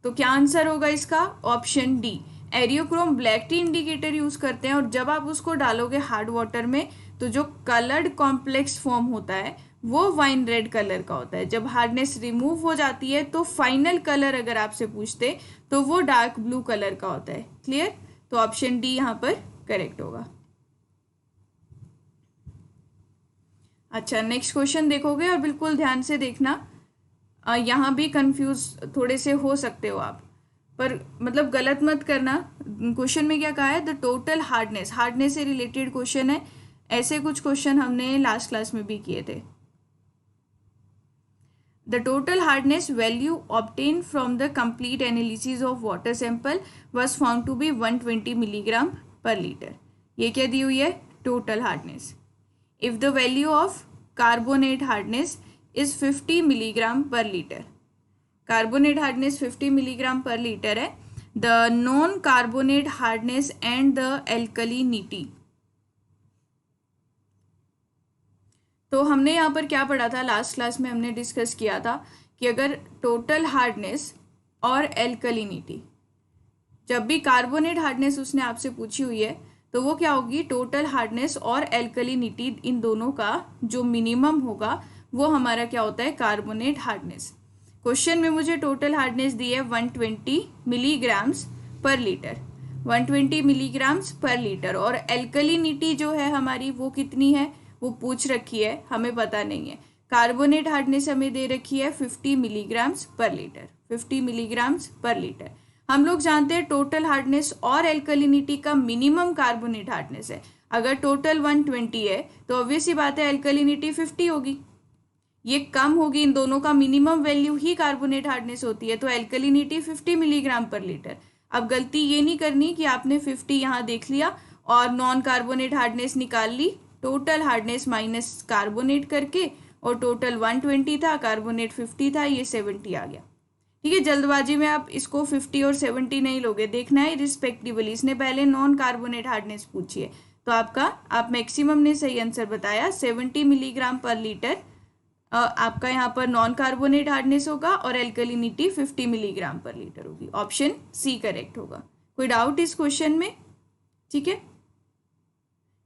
[SPEAKER 1] तो क्या आंसर होगा इसका, option D, Eriochrome black T indicator use करते हैं, और जब आप उसको डालोगे हार्ड वाटर में तो जो कलर्ड कॉम्प्लेक्स फॉर्म होता है वो वाइन रेड कलर का होता है। जब हार्डनेस रिमूव हो जाती है तो फाइनल कलर अगर आपसे पूछते तो वो डार्क ब्लू कलर का होता है। क्लियर, तो ऑप्शन डी यहाँ पर करेक्ट होगा। अच्छा, नेक्स्ट क्वेश्चन देखोगे और बिल्कुल ध्यान से देखना, यहाँ भी कंफ्यूज थोड़े से हो सकते हो आप, पर मतलब गलत मत करना। क्वेश्चन में क्या कहा है, द टोटल हार्डनेस, हार्डनेस से रिलेटेड क्वेश्चन है। ऐसे कुछ क्वेश्चन हमने लास्ट क्लास में भी किए थे। The total hardness value obtained from the complete analysis of water sample was found to be 120 milligram per liter. ये क्या दी हुई है, total hardness. If the value of carbonate hardness is 50 milligram per liter, carbonate hardness 50 milligram per liter है, the non-carbonate hardness and the alkalinity. तो हमने यहाँ पर क्या पढ़ा था, लास्ट क्लास में हमने डिस्कस किया था कि अगर टोटल हार्डनेस और एल्कलिनिटी, जब भी कार्बोनेट हार्डनेस उसने आपसे पूछी हुई है तो वो क्या होगी, टोटल हार्डनेस और एल्कलिनिटी इन दोनों का जो मिनिमम होगा वो हमारा क्या होता है, कार्बोनेट हार्डनेस। क्वेश्चन में मुझे टोटल हार्डनेस दी है 120 milligrams per litre, 120 milligrams per litre, और एल्कलिनिटी जो है हमारी वो कितनी है वो पूछ रखी है, हमें पता नहीं है। कार्बोनेट हार्डनेस हमें दे रखी है 50 milligrams per litre, 50 milligrams per litre. हम लोग जानते हैं टोटल हार्डनेस और एल्कलिनिटी का मिनिमम कार्बोनेट हार्डनेस है। अगर टोटल 120 है तो ऑब्वियस सी बात है एल्कलिनिटी 50 होगी, ये कम होगी, इन दोनों का मिनिमम वैल्यू ही कार्बोनेट हार्डनेस होती है, तो एल्कलिनिटी 50 मिलीग्राम पर लीटर। अब गलती ये नहीं करनी कि आपने 50 यहाँ देख लिया और नॉन कार्बोनेट हार्डनेस निकाल ली, टोटल हार्डनेस माइनस कार्बोनेट करके, और टोटल 120 था, कार्बोनेट 50 था, ये 70 आ गया। ठीक है, जल्दबाजी में आप इसको 50 और 70 नहीं लोगे, देखना है रिस्पेक्टिवली। इसने पहले नॉन कार्बोनेट हार्डनेस पूछी है, तो आप मैक्सिमम ने सही आंसर बताया, 70 मिलीग्राम पर लीटर आपका यहाँ पर नॉन कार्बोनेट हार्डनेस होगा और एल्कलिनिटी 50 मिलीग्राम पर लीटर होगी। ऑप्शन सी करेक्ट होगा। कोई डाउट इस क्वेश्चन में? ठीक है,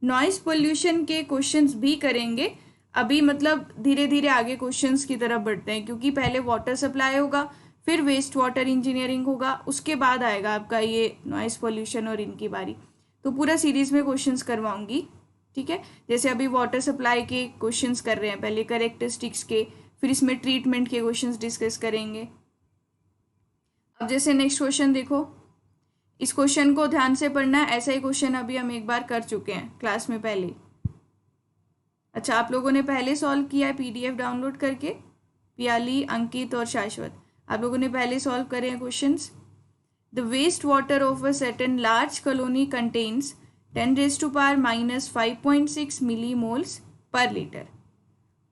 [SPEAKER 1] नॉइज पोल्यूशन के क्वेश्चंस भी करेंगे अभी, मतलब धीरे धीरे आगे क्वेश्चंस की तरफ बढ़ते हैं, क्योंकि पहले वाटर सप्लाई होगा, फिर वेस्ट वाटर इंजीनियरिंग होगा, उसके बाद आएगा आपका ये नॉइज पोल्यूशन और इनकी बारी। तो पूरा सीरीज में क्वेश्चंस करवाऊंगी, ठीक है। जैसे अभी वाटर सप्लाई के क्वेश्चंस कर रहे हैं, पहले कैरेक्टरिस्टिक्स के, फिर इसमें ट्रीटमेंट के क्वेश्चंस डिस्कस करेंगे। अब जैसे नेक्स्ट क्वेश्चन देखो, इस क्वेश्चन को ध्यान से पढ़ना है, ऐसा ही क्वेश्चन अभी हम एक बार कर चुके हैं क्लास में पहले। अच्छा, आप लोगों ने पहले सॉल्व किया है PDF डाउनलोड करके, पियाली, अंकित और शाश्वत, आप लोगों ने पहले सॉल्व करे हैं questions. The waste water of a certain large colony contains 10⁻⁻5.6 millimoles per litre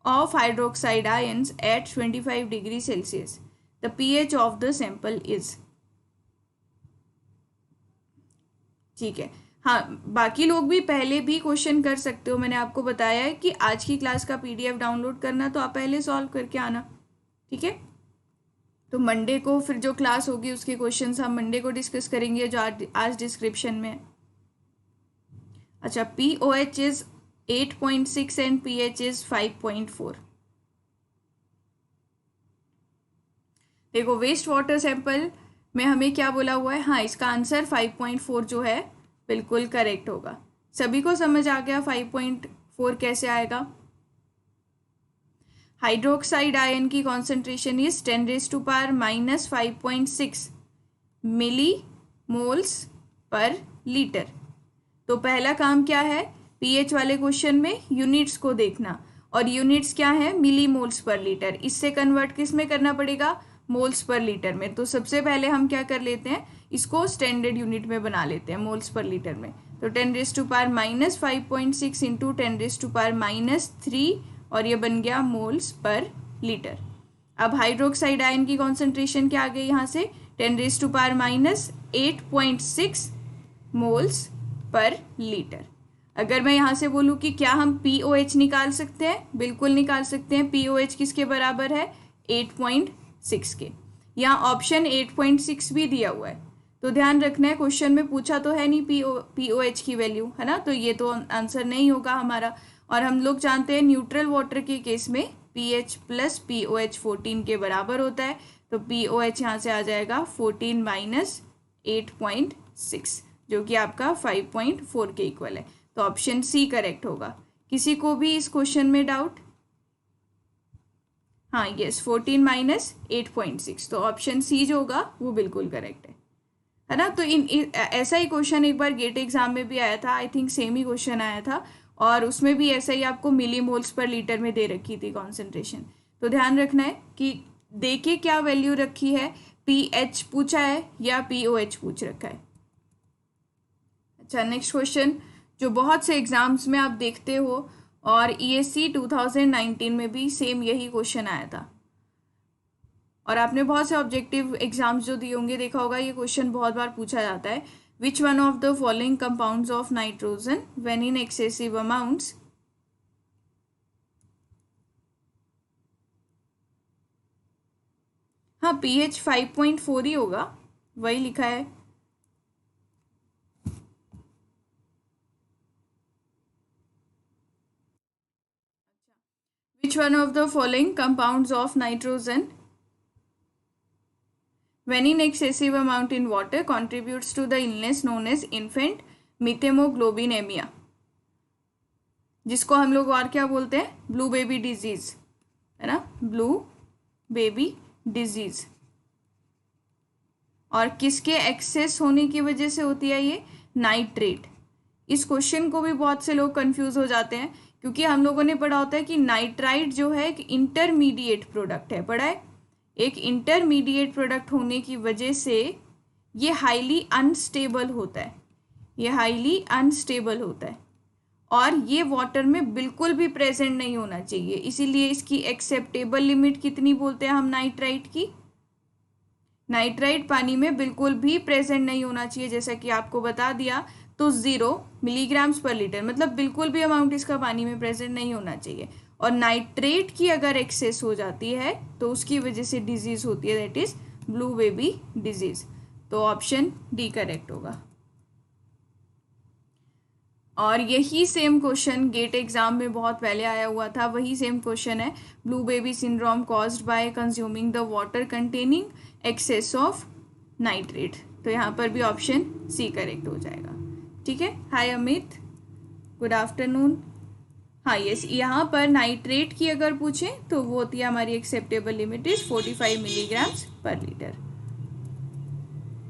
[SPEAKER 1] of hydroxide ions at 25 degree Celsius. The pH of the sample is. ठीक है, हाँ, बाकी लोग भी पहले भी क्वेश्चन कर सकते हो। मैंने आपको बताया है कि आज की क्लास का पीडीएफ डाउनलोड करना, तो आप पहले सॉल्व करके आना, ठीक है। तो मंडे को फिर जो क्लास होगी उसके क्वेश्चंस हम मंडे को डिस्कस करेंगे, जो आज डिस्क्रिप्शन में है। अच्छा, POH is 8.6 and pH is 5.4। देखो, वेस्ट वाटर सैंपल में हमें क्या बोला हुआ है, हाँ इसका आंसर 5.4 जो है बिल्कुल करेक्ट होगा। सभी को समझ आ गया 5.4 कैसे आएगा। हाइड्रोक्साइड आयन की concentration is 10⁻⁻5.6 millimoles per litre. तो पहला काम क्या है, पीएच वाले क्वेश्चन में यूनिट्स को देखना, और यूनिट्स क्या है, मिली मोल्स पर लीटर। इससे कन्वर्ट किस में करना पड़ेगा, मोल्स पर लीटर में। तो सबसे पहले हम क्या कर लेते हैं, इसको स्टैंडर्ड यूनिट में बना लेते हैं, मोल्स पर लीटर में। तो 10⁻⁻5.6 इंटू 10⁻³ और ये बन गया मोल्स पर लीटर। अब हाइड्रोक्साइड आयन की कॉन्सेंट्रेशन क्या आ गई यहाँ से, 10⁻⁸ मोल्स पर लीटर। अगर मैं यहाँ से बोलूँ कि क्या हम POH निकाल सकते हैं, बिल्कुल निकाल सकते हैं। POH किसके बराबर है, 8.6 के। यहाँ ऑप्शन 8.6 भी दिया हुआ है, तो ध्यान रखना है, क्वेश्चन में पूछा तो है नहीं POH की वैल्यू, है ना, तो ये तो आंसर नहीं होगा हमारा। और हम लोग जानते हैं न्यूट्रल वाटर के केस में pH प्लस POH 14 के बराबर होता है, तो POH यहाँ से आ जाएगा 14 माइनस 8.6, जो कि आपका 5.4 के इक्वल है। तो ऑप्शन सी करेक्ट होगा। किसी को भी इस क्वेश्चन में डाउट, हाँ यस, 14 माइनस 8.6, तो ऑप्शन सी जो होगा वो बिल्कुल करेक्ट है ना। तो ऐसा ही क्वेश्चन एक बार गेट एग्जाम में भी आया था, I think same he question आया था, और उसमें भी ऐसा ही आपको मिली मोल्स पर लीटर में दे रखी थी कॉन्सेंट्रेशन। तो ध्यान रखना है कि देखे क्या वैल्यू रखी है, PH पूछा है या POH पूछ रखा है। अच्छा, नेक्स्ट क्वेश्चन जो बहुत से एग्जाम्स में आप देखते हो, और ESC 2019 में भी सेम यही क्वेश्चन आया था, और आपने बहुत से ऑब्जेक्टिव एग्जाम्स जो दिए होंगे देखा होगा, ये क्वेश्चन बहुत बार पूछा जाता है। विच one of the following compounds of nitrogen when in excessive amounts, हाँ pH 5.4 ही होगा, वही लिखा है। Which one of the following compounds of nitrogen when in excessive amount in water contributes to the illness known as infant methemoglobinemia, जिसको हम लोग और क्या बोलते हैं, ब्लू बेबी डिजीज, है ना, ब्लू बेबी डिजीज। और किसके एक्सेस होने की वजह से होती है ये, नाइट्रेट। इस क्वेश्चन को भी बहुत से लोग कंफ्यूज हो जाते हैं, क्योंकि हम लोगों ने पढ़ा होता है कि नाइट्राइट जो है एक इंटरमीडिएट प्रोडक्ट है, पढ़ा है, एक इंटरमीडिएट प्रोडक्ट होने की वजह से ये हाईली अनस्टेबल होता है, ये हाईली अनस्टेबल होता है, और ये वाटर में बिल्कुल भी प्रेजेंट नहीं होना चाहिए। इसीलिए इसकी एक्सेप्टेबल लिमिट कितनी बोलते हैं हम नाइट्राइट की, नाइट्राइट पानी में बिल्कुल भी प्रेजेंट नहीं होना चाहिए, जैसा कि आपको बता दिया। तो 0 मिलीग्राम्स पर लीटर, मतलब बिल्कुल भी अमाउंट इसका पानी में प्रेजेंट नहीं होना चाहिए। और नाइट्रेट की अगर एक्सेस हो जाती है तो उसकी वजह से डिजीज होती है, that is blue baby disease. तो ऑप्शन डी करेक्ट होगा। और यही सेम क्वेश्चन गेट एग्जाम में बहुत पहले आया हुआ था, वही सेम क्वेश्चन है, blue baby syndrome caused by consuming the water containing excess of nitrate. तो यहाँ पर भी ऑप्शन सी करेक्ट हो जाएगा, ठीक है। हाय अमित, गुड आफ्टरनून। हाँ यस, यहाँ पर नाइट्रेट की अगर पूछें तो वो होती है हमारी acceptable limit is 45 milligrams per litre.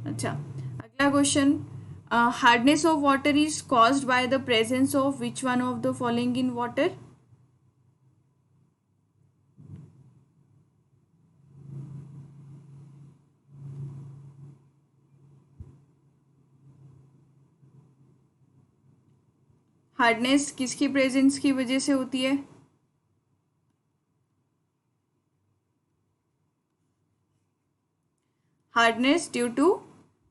[SPEAKER 1] अच्छा, अगला question, hardness of water is caused by the presence of which one of the following in water, hardness किसकी प्रेजेंस की वजह से होती है, हार्डनेस ड्यू टू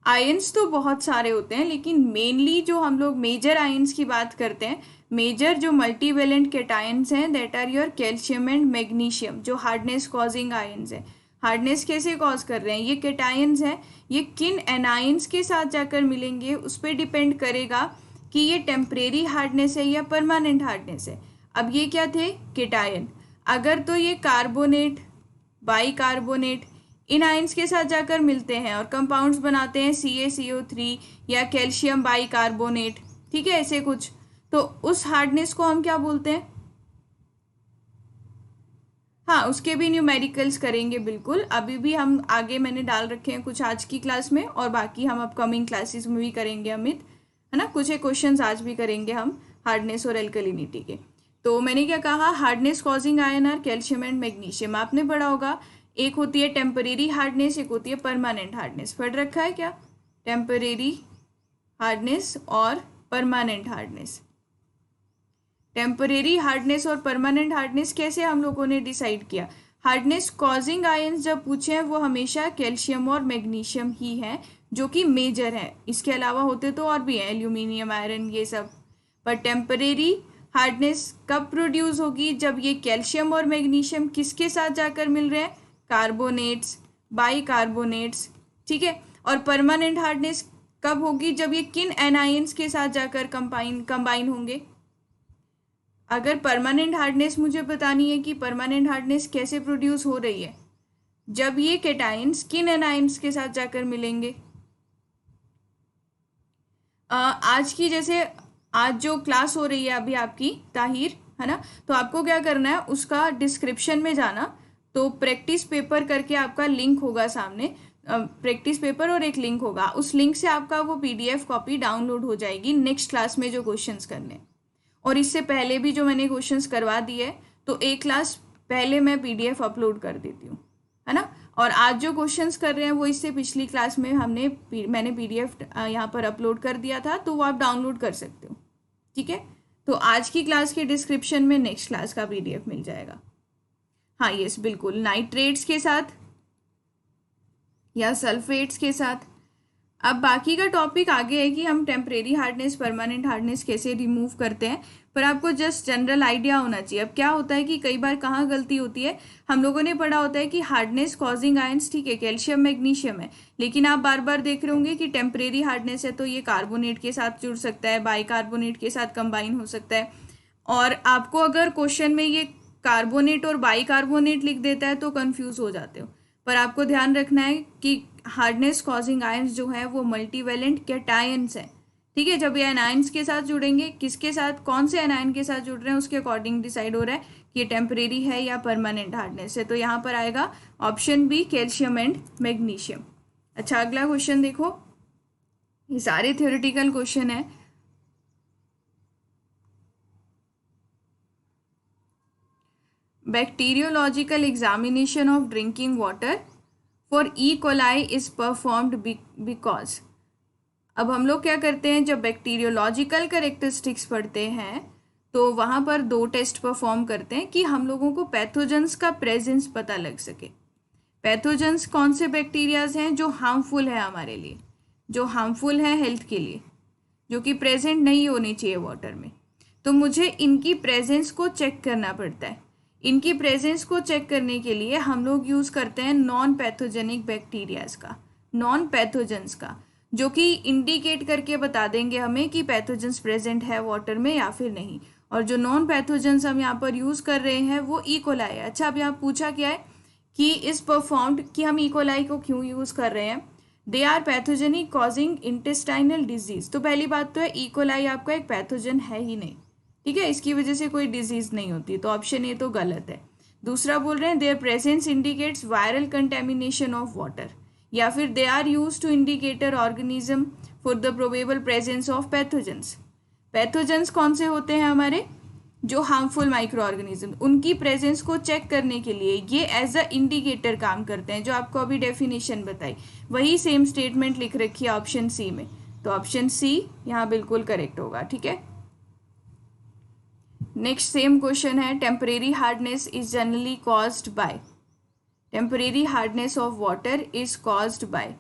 [SPEAKER 1] आयंस तो बहुत सारे होते हैं, लेकिन मेनली जो हम लोग मेजर आयंस की बात करते हैं, मेजर जो मल्टीवेलेंट कैटायंस हैं, that are your calcium and magnesium, जो हार्डनेस कॉजिंग आयंस है। हार्डनेस कैसे कॉज कर रहे हैं? ये कैटायंस हैं, ये किन एनायंस के साथ जाकर मिलेंगे उस पर डिपेंड करेगा कि ये टेम्परेरी हार्डनेस है या परमानेंट हार्डनेस है। अब ये क्या थे? कैटायन। अगर तो ये कार्बोनेट, बाइकार्बोनेट, इन आयंस के साथ जाकर मिलते हैं और कंपाउंड्स बनाते हैं CaCO3 या कैल्शियम बाइकार्बोनेट, ठीक है, ऐसे कुछ, तो उस हार्डनेस को हम क्या बोलते हैं? हाँ, उसके भी न्यूमेरिकल्स करेंगे बिल्कुल, अभी भी हम आगे मैंने डाल रखे हैं कुछ आज की क्लास में, और बाकी हम अपकमिंग क्लासेस में भी करेंगे अमित, है ना। कुछ एक क्वेश्चंस आज भी करेंगे हम हार्डनेस और एल्कलिनिटी के। तो मैंने क्या कहा? Hardness causing ion are calcium and magnesium. आपने पढ़ा होगा, एक होती है टेम्परेरी हार्डनेस, एक होती है परमानेंट हार्डनेस। पढ़ रखा है क्या? टेम्परेरी हार्डनेस और परमानेंट हार्डनेस। टेम्परेरी हार्डनेस और परमानेंट हार्डनेस कैसे हम लोगों ने डिसाइड किया? हार्डनेस कॉजिंग आयंस जब पूछे हैं वो हमेशा कैल्शियम और मैग्नीशियम ही हैं, जो कि मेजर है। इसके अलावा होते तो और भी हैं, एल्यूमिनियम, आयरन, ये सब। पर टेम्परेरी हार्डनेस कब प्रोड्यूस होगी? जब ये कैल्शियम और मैग्नीशियम किसके साथ जाकर मिल रहे हैं? कार्बोनेट्स, बाइकार्बोनेट्स, ठीक है। और परमानेंट हार्डनेस कब होगी? जब ये किन एनायंस के साथ जाकर कंबाइन होंगे। अगर परमानेंट हार्डनेस मुझे बतानी है कि परमानेंट हार्डनेस कैसे प्रोड्यूस हो रही है, जब ये कैटायंस किन एनायंस के साथ जाकर मिलेंगे। आज की जैसे आज जो क्लास हो रही है अभी आपकी ताहिर, है ना, तो आपको क्या करना है, उसका डिस्क्रिप्शन में जाना, तो प्रैक्टिस पेपर करके आपका लिंक होगा सामने, प्रैक्टिस पेपर और एक लिंक होगा, उस लिंक से आपका वो PDF कॉपी डाउनलोड हो जाएगी नेक्स्ट क्लास में जो क्वेश्चंस करने। और इससे पहले भी जो मैंने क्वेश्चंस करवा दिए, तो एक क्लास पहले मैं PDF अपलोड कर देती हूँ, है ना। और आज जो क्वेश्चंस कर रहे हैं वो इससे पिछली क्लास में मैंने PDF यहाँ पर अपलोड कर दिया था, तो वो आप डाउनलोड कर सकते हो, ठीक है। तो आज की क्लास के डिस्क्रिप्शन में नेक्स्ट क्लास का PDF मिल जाएगा। हाँ, यस, बिल्कुल, नाइट्रेट्स के साथ या सल्फेट्स के साथ। अब बाकी का टॉपिक आगे है कि हम टेम्परेरी हार्डनेस, परमानेंट हार्डनेस कैसे रिमूव करते हैं, पर आपको जस्ट जनरल आइडिया होना चाहिए। अब क्या होता है कि कई बार कहाँ गलती होती है, हम लोगों ने पढ़ा होता है कि हार्डनेस कॉजिंग आयंस, ठीक है, कैल्शियम मैग्नीशियम है, लेकिन आप बार बार देख रहे होंगे कि टेम्परेरी हार्डनेस है तो ये कार्बोनेट के साथ जुड़ सकता है, बाइकार्बोनेट के साथ कंबाइन हो सकता है। और आपको अगर क्वेश्चन में ये कार्बोनेट और बाइकार्बोनेट लिख देता है तो कन्फ्यूज हो जाते हो। पर आपको ध्यान रखना है कि हार्डनेस कॉजिंग आयंस जो है वो मल्टीवेलेंट कैटायंस है, ठीक है। जब ये एनायंस के साथ जुड़ेंगे, किसके साथ, कौन से एनायन के साथ जुड़ रहे हैं, उसके अकॉर्डिंग डिसाइड हो रहा है कि ये टेम्परेरी है या परमानेंट हार्डनेस है। तो यहाँ पर आएगा option B, calcium and magnesium. अच्छा, अगला क्वेश्चन देखो, ये सारे थ्योरेटिकल क्वेश्चन है। Bacteriological examination of drinking water for E coli is performed because. अब हम लोग क्या करते हैं, जब बैक्टीरियोलॉजिकल कैरेक्टरिस्टिक्स पढ़ते हैं तो वहाँ पर 2 टेस्ट परफॉर्म करते हैं कि हम लोगों को पैथोजेंस का प्रेजेंस पता लग सके। पैथोजेंस कौन से बैक्टीरियाज हैं जो हार्मफुल है हमारे लिए, जो हार्मफुल है हेल्थ के लिए, जो कि प्रेजेंट नहीं होने चाहिए वाटर में। तो मुझे इनकी प्रेजेंस को चेक करना पड़ता है। इनकी प्रेजेंस को चेक करने के लिए हम लोग यूज़ करते हैं नॉन पैथोजेनिक बैक्टीरियाज का, नॉन पैथोजेंस का, जो कि इंडिकेट करके बता देंगे हमें कि पैथोजेंस प्रेजेंट है वाटर में या फिर नहीं। और जो नॉन पैथोजेंस हम यहाँ पर यूज़ कर रहे हैं वो ई कोलाई है। अच्छा, अब यहाँ पूछा क्या है कि इस परफॉर्म्ड, कि हम ई कोलाई को क्यों यूज़ कर रहे हैं। They are pathogenic causing intestinal disease. तो पहली बात तो है, ई कोलाई आपका एक पैथोजन है ही नहीं, ठीक है, इसकी वजह से कोई डिजीज नहीं होती, तो ऑप्शन ए तो गलत है। दूसरा बोल रहे हैं their presence indicates viral contamination of water, या फिर they are use to indicator organism for the probable presence of pathogens. Pathogens कौन से होते हैं हमारे, जो हार्मफुल माइक्रो ऑर्गेनिज्म, उनकी प्रेजेंस को चेक करने के लिए ये एज अ इंडिकेटर काम करते हैं। जो आपको अभी डेफिनेशन बताई वही सेम स्टेटमेंट लिख रखी है ऑप्शन सी में, तो ऑप्शन सी यहाँ बिल्कुल करेक्ट होगा, ठीक है। नेक्स्ट सेम क्वेश्चन है, temporary hardness is generally caused by, temporary hardness of water is caused by.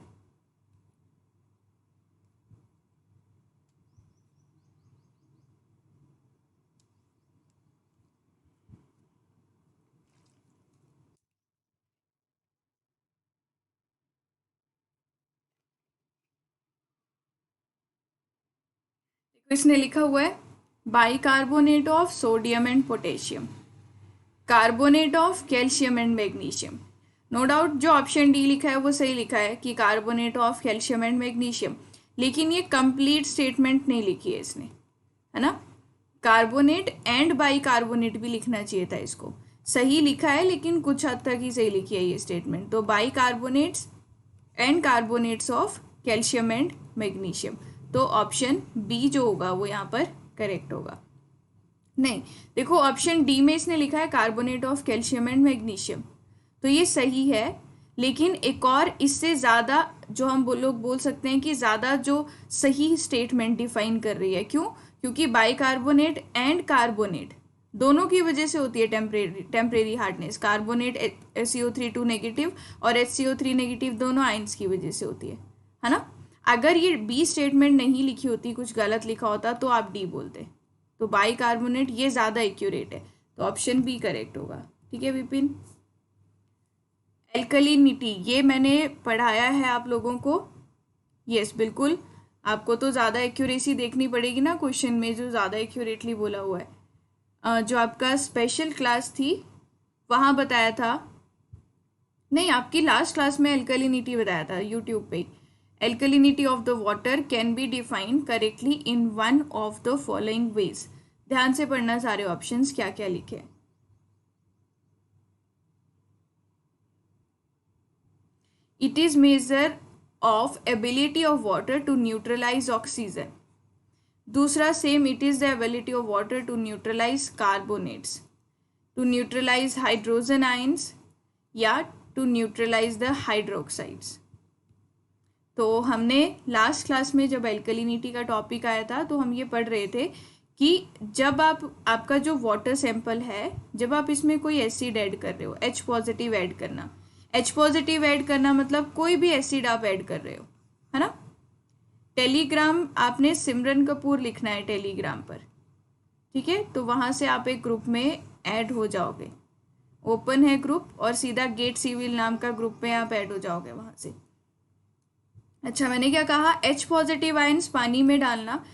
[SPEAKER 1] इसने लिखा हुआ है bicarbonate of sodium and potassium, carbonate of calcium and magnesium. No doubt जो ऑप्शन डी लिखा है वो सही लिखा है कि carbonate of calcium and magnesium, लेकिन ये कंप्लीट स्टेटमेंट नहीं लिखी है इसने, है ना। कार्बोनेट एंड बाइकार्बोनेट भी लिखना चाहिए था इसको, सही लिखा है लेकिन कुछ हद तक ही सही लिखी है ये स्टेटमेंट। तो bicarbonates and carbonates of calcium and magnesium, तो ऑप्शन बी जो होगा वो यहाँ पर करेक्ट होगा। नहीं, देखो ऑप्शन डी में इसने लिखा है carbonate of calcium and magnesium, तो ये सही है, लेकिन एक और इससे ज़्यादा जो हम लोग बोल सकते हैं कि ज़्यादा जो सही स्टेटमेंट डिफाइन कर रही है। क्यों? क्योंकि बाइकार्बोनेट एंड कार्बोनेट दोनों की वजह से होती है temporary hardness. Carbonate CO3 negative और HCO3 नेगेटिव दोनों आयंस की वजह से होती है ना। अगर ये बी स्टेटमेंट नहीं लिखी होती, कुछ गलत लिखा होता, तो आप डी बोलते। तो बाइकार्बोनेट ये ज़्यादा एक्यूरेट है, तो ऑप्शन बी करेक्ट होगा। ठीक है विपिन। एल्कलिनिटी ये मैंने पढ़ाया है आप लोगों को, यस बिल्कुल। आपको तो ज़्यादा एक्यूरेसी देखनी पड़ेगी ना क्वेश्चन में, जो ज़्यादा एक्यूरेटली बोला हुआ है। जो आपका स्पेशल क्लास थी वहाँ बताया था, नहीं आपकी लास्ट क्लास में एल्कलिनिटी बताया था यूट्यूब पे। Alkalinity of the water can be defined correctly in one of the following veg. ध्यान से पढ़ना सारे ऑप्शंस क्या क्या लिखे हैं। It is measure of ability of water to neutralize oxygen. दूसरा same, it is the ability of water to neutralize carbonates, to neutralize hydrogen ions या to neutralize the hydroxides। तो हमने लास्ट क्लास में जब एल्कलिनिटी का टॉपिक आया था तो हम ये पढ़ रहे थे कि जब आपका जो वाटर सैंपल है, जब आप इसमें कोई एसिड ऐड कर रहे हो, H पॉजिटिव ऐड करना, H पॉजिटिव ऐड करना मतलब कोई भी एसिड आप ऐड कर रहे हो, है ना। टेलीग्राम आपने सिमरन कपूर लिखना है टेलीग्राम पर, ठीक है। तो वहाँ से आप एक ग्रुप में ऐड हो जाओगे, ओपन है ग्रुप, और सीधा गेट सिविल नाम का ग्रुप में आप ऐड हो जाओगे वहाँ से। अच्छा, मैंने क्या कहा, H पॉजिटिव आयंस पानी में डालना,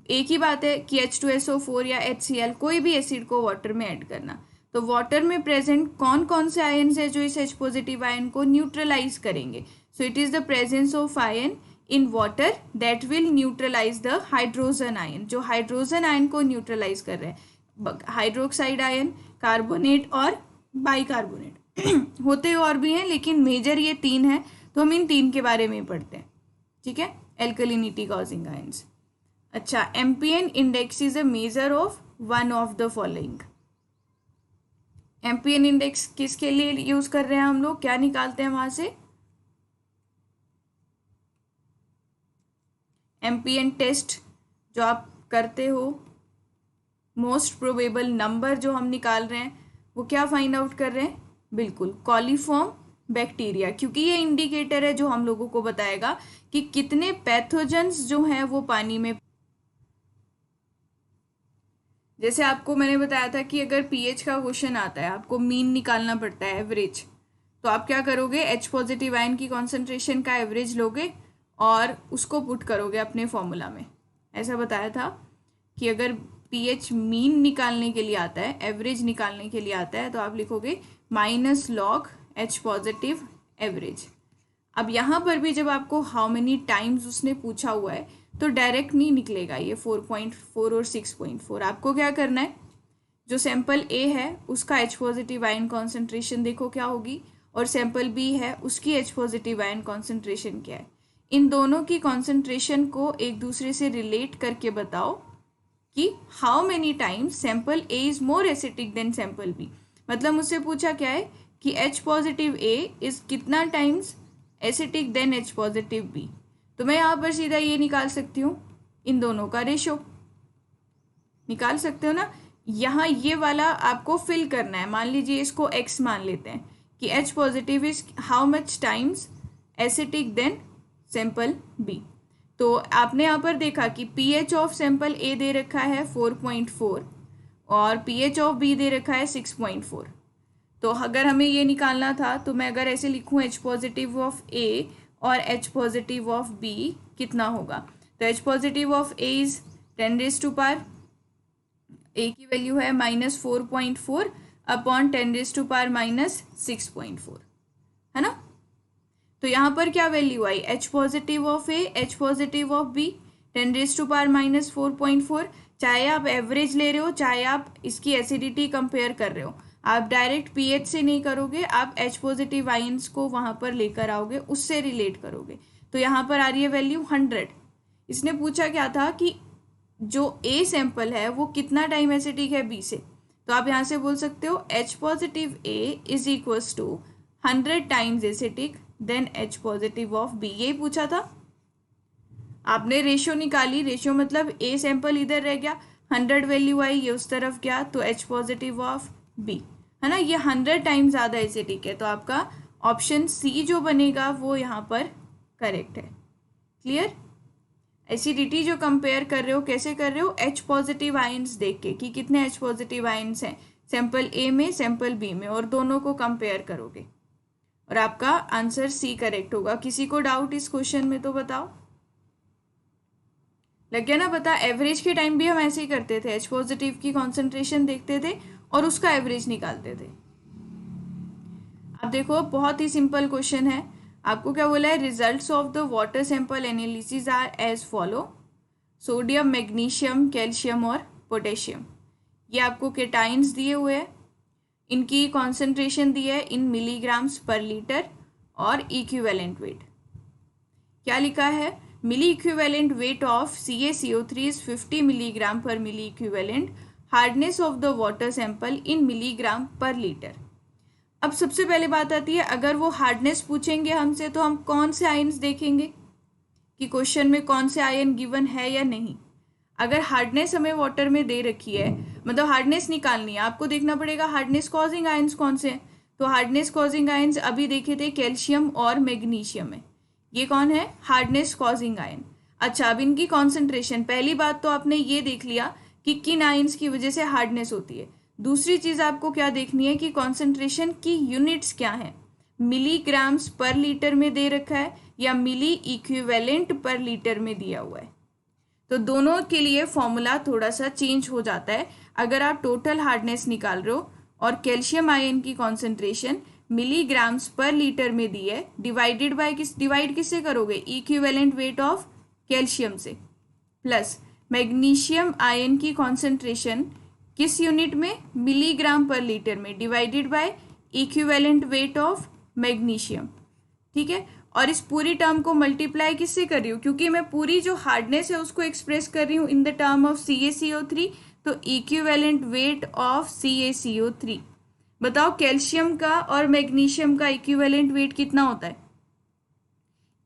[SPEAKER 1] एक ही बात है कि H2SO4 या HCl कोई भी एसिड को वाटर में ऐड करना। तो वाटर में प्रेजेंट कौन कौन से आयन्स है जो इस H पॉजिटिव आयन को न्यूट्रलाइज करेंगे। So it is the presence of ion in water that will neutralise the hydrogen ion, जो हाइड्रोजन आयन को न्यूट्रलाइज कर रहे हैं। हाइड्रोक्साइड आयन, कार्बोनेट और बाइकार्बोनेट होते और भी हैं, लेकिन मेजर ये तीन हैं, तो हम इन तीन के बारे में पढ़ते हैं। ठीक है, एल्कलिनिटी कॉजिंग आयंस। अच्छा, ampion index is a measure of one of the following. Ampion index किसके लिए यूज कर रहे हैं हम लोग, क्या निकालते हैं वहां से, एम्पियन टेस्ट जो आप करते हो, मोस्ट प्रोबेबल नंबर जो हम निकाल रहे हैं वो क्या फाइंड आउट कर रहे हैं, बिल्कुल कॉलीफॉर्म बैक्टीरिया, क्योंकि ये इंडिकेटर है जो हम लोगों को बताएगा कि कितने पैथोजेंस जो हैं वो पानी में। जैसे आपको मैंने बताया था कि अगर पीएच का क्वेश्चन आता है, आपको मीन निकालना पड़ता है, एवरेज, तो आप क्या करोगे, H पॉजिटिव आयन की कॉन्सेंट्रेशन का एवरेज लोगे और उसको पुट करोगे अपने फॉर्मूला में। ऐसा बताया था कि अगर पीएच मीन निकालने के लिए आता है, एवरेज निकालने के लिए आता है, तो आप लिखोगे -log H पॉजिटिव एवरेज। अब यहाँ पर भी जब आपको हाउ मेनी टाइम्स उसने पूछा हुआ है तो डायरेक्ट नहीं निकलेगा ये 4.4 और 6.4। आपको क्या करना है, जो सैंपल ए है उसका H पॉजिटिव आयन कॉन्सेंट्रेशन देखो क्या होगी, और सैंपल बी है उसकी H पॉजिटिव आयन कॉन्सेंट्रेशन क्या है। इन दोनों की कॉन्सेंट्रेशन को एक दूसरे से रिलेट करके बताओ कि how many times sample A is more acidic than sample B. मतलब मुझसे पूछा क्या है कि H पॉजिटिव ए इज कितना times acidic than H positive B. तो मैं यहाँ पर सीधा ये निकाल सकती हूँ, इन दोनों का रेशो निकाल सकते हो ना। यहाँ ये वाला आपको फिल करना है, मान लीजिए इसको x मान लेते हैं कि H positive is how much times acidic than sample B. तो आपने यहाँ पर देखा कि pH ऑफ सैंपल ए दे रखा है 4.4 और pH ऑफ बी दे रखा है 6.4। तो अगर हमें ये निकालना था तो मैं अगर ऐसे लिखूँ H पॉजिटिव ऑफ ए और H पॉजिटिव ऑफ बी कितना होगा, तो H positive of A is 10⁻⁴, ए की वैल्यू है -4.4 अपॉन 10⁻⁻⁻, 6.4, है ना। तो यहाँ पर क्या वैल्यू आई, H positive of A, H positive of B, 10⁻⁻4.4। चाहे आप एवरेज ले रहे हो, चाहे आप इसकी एसिडिटी कंपेयर कर रहे हो, आप डायरेक्ट पीएच से नहीं करोगे, आप H पॉजिटिव आयंस को वहाँ पर लेकर आओगे, उससे रिलेट करोगे। तो यहाँ पर आ रही है वैल्यू 100। इसने पूछा क्या था कि जो ए सैंपल है वो कितना टाइम एसिडिक है बी से, तो आप यहाँ से बोल सकते हो H positive A is equals to 100 times acidic than H positive of B. यही पूछा था, आपने रेशियो निकाली, रेशियो मतलब ए सैंपल इधर रह गया, 100 वैल्यू आई, ये उस तरफ गया, तो H पॉजिटिव ऑफ बी, है ना। ये 100 टाइम्स ज़्यादा एसिडिक है, तो आपका ऑप्शन सी जो बनेगा वो यहाँ पर करेक्ट है। क्लियर। एसिडिटी जो कंपेयर कर रहे हो, कैसे कर रहे हो, H पॉजिटिव आयंस देख के कि कितने H पॉजिटिव आयंस हैं सैंपल ए में, सैंपल बी में, और दोनों को कंपेयर करोगे और आपका आंसर सी करेक्ट होगा। किसी को डाउट इस क्वेश्चन में तो बताओ। लग गया ना पता। एवरेज के टाइम भी हम ऐसे ही करते थे, H पॉजिटिव की कॉन्सेंट्रेशन देखते थे और उसका एवरेज निकालते थे। अब देखो बहुत ही सिंपल क्वेश्चन है, आपको क्या बोला है, results of the water sample analysis are as follow, sodium, magnesium, calcium और पोटेशियम। ये आपको केटाइंस दिए हुए हैं, इनकी कॉन्सेंट्रेशन दी है इन मिलीग्राम्स पर लीटर और इक्विवेलेंट वेट क्या लिखा है, milliequivalent weight of CaCO3 is 50 milligram per milliequivalent, hardness of the water sample in milligram per litre. अब सबसे पहले बात आती है, अगर वो हार्डनेस पूछेंगे हमसे तो हम कौन से आयन्स देखेंगे कि क्वेश्चन में कौन से आयन गिवन है या नहीं। अगर हार्डनेस हमें वाटर में दे रखी है, मतलब हार्डनेस निकालनी है, आपको देखना पड़ेगा हार्डनेस कॉजिंग आयन्स कौन से हैं। तो हार्डनेस कॉजिंग आयन्स अभी देखे थे कैल्शियम और मैग्नीशियम है, ये कौन है, हार्डनेस कॉजिंग आयन। अच्छा, अब इनकी कॉन्सेंट्रेशन, पहली बात तो आपने ये देख लिया कि किन आयन्स की वजह से हार्डनेस होती है। दूसरी चीज़ आपको क्या देखनी है कि कॉन्सेंट्रेशन की यूनिट्स क्या हैं, मिलीग्राम्स पर लीटर में दे रखा है या मिली इक्विवेलेंट पर लीटर में दिया हुआ है। तो दोनों के लिए फॉर्मूला थोड़ा सा चेंज हो जाता है। अगर आप टोटल हार्डनेस निकाल रहे हो और कैल्शियम आयन की कॉन्सेंट्रेशन मिलीग्राम्स पर लीटर में दी है, डिवाइड किससे करोगे, इक्विवेलेंट वेट ऑफ कैल्शियम से, प्लस मैग्नीशियम आयन की कॉन्सेंट्रेशन किस यूनिट में, मिलीग्राम पर लीटर में, divided by equivalent weight of magnesium. ठीक है, और इस पूरी टर्म को मल्टीप्लाई किससे कर रही हूँ, क्योंकि मैं पूरी जो हार्डनेस है उसको एक्सप्रेस कर रही हूँ in the term of CaCO3, तो इक्विवेलेंट वेट ऑफ CaCO3। बताओ कैल्शियम का और मैग्नीशियम का इक्विवेलेंट वेट कितना होता है।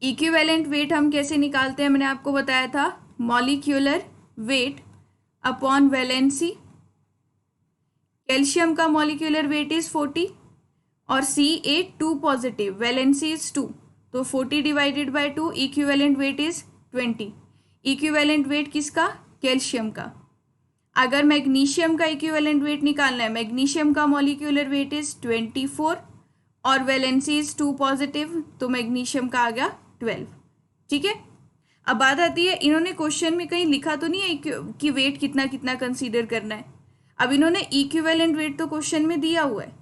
[SPEAKER 1] इक्विवेलेंट वेट हम कैसे निकालते हैं, मैंने आपको बताया था, molecular weight upon valency. Calcium का मॉलिक्यूलर वेट इज 40 और Ca2 पॉजिटिव, वैलेंसी इज 2, तो 40 divided bye 2, equivalent weight is 20। Equivalent weight किसका, कैल्शियम का। अगर मैग्नीशियम का इक्विवेलेंट वेट निकालना है, मैग्नीशियम का मॉलिक्यूलर वेट इज 24 और वैलेंसी इज 2 पॉजिटिव, तो मैग्नीशियम का आ गया 12। ठीक है, अब बात आती है, इन्होंने क्वेश्चन में कहीं लिखा तो नहीं है कि वेट कितना कितना कंसीडर करना है। अब इन्होंने इक्विवेलेंट वेट तो क्वेश्चन में दिया हुआ है,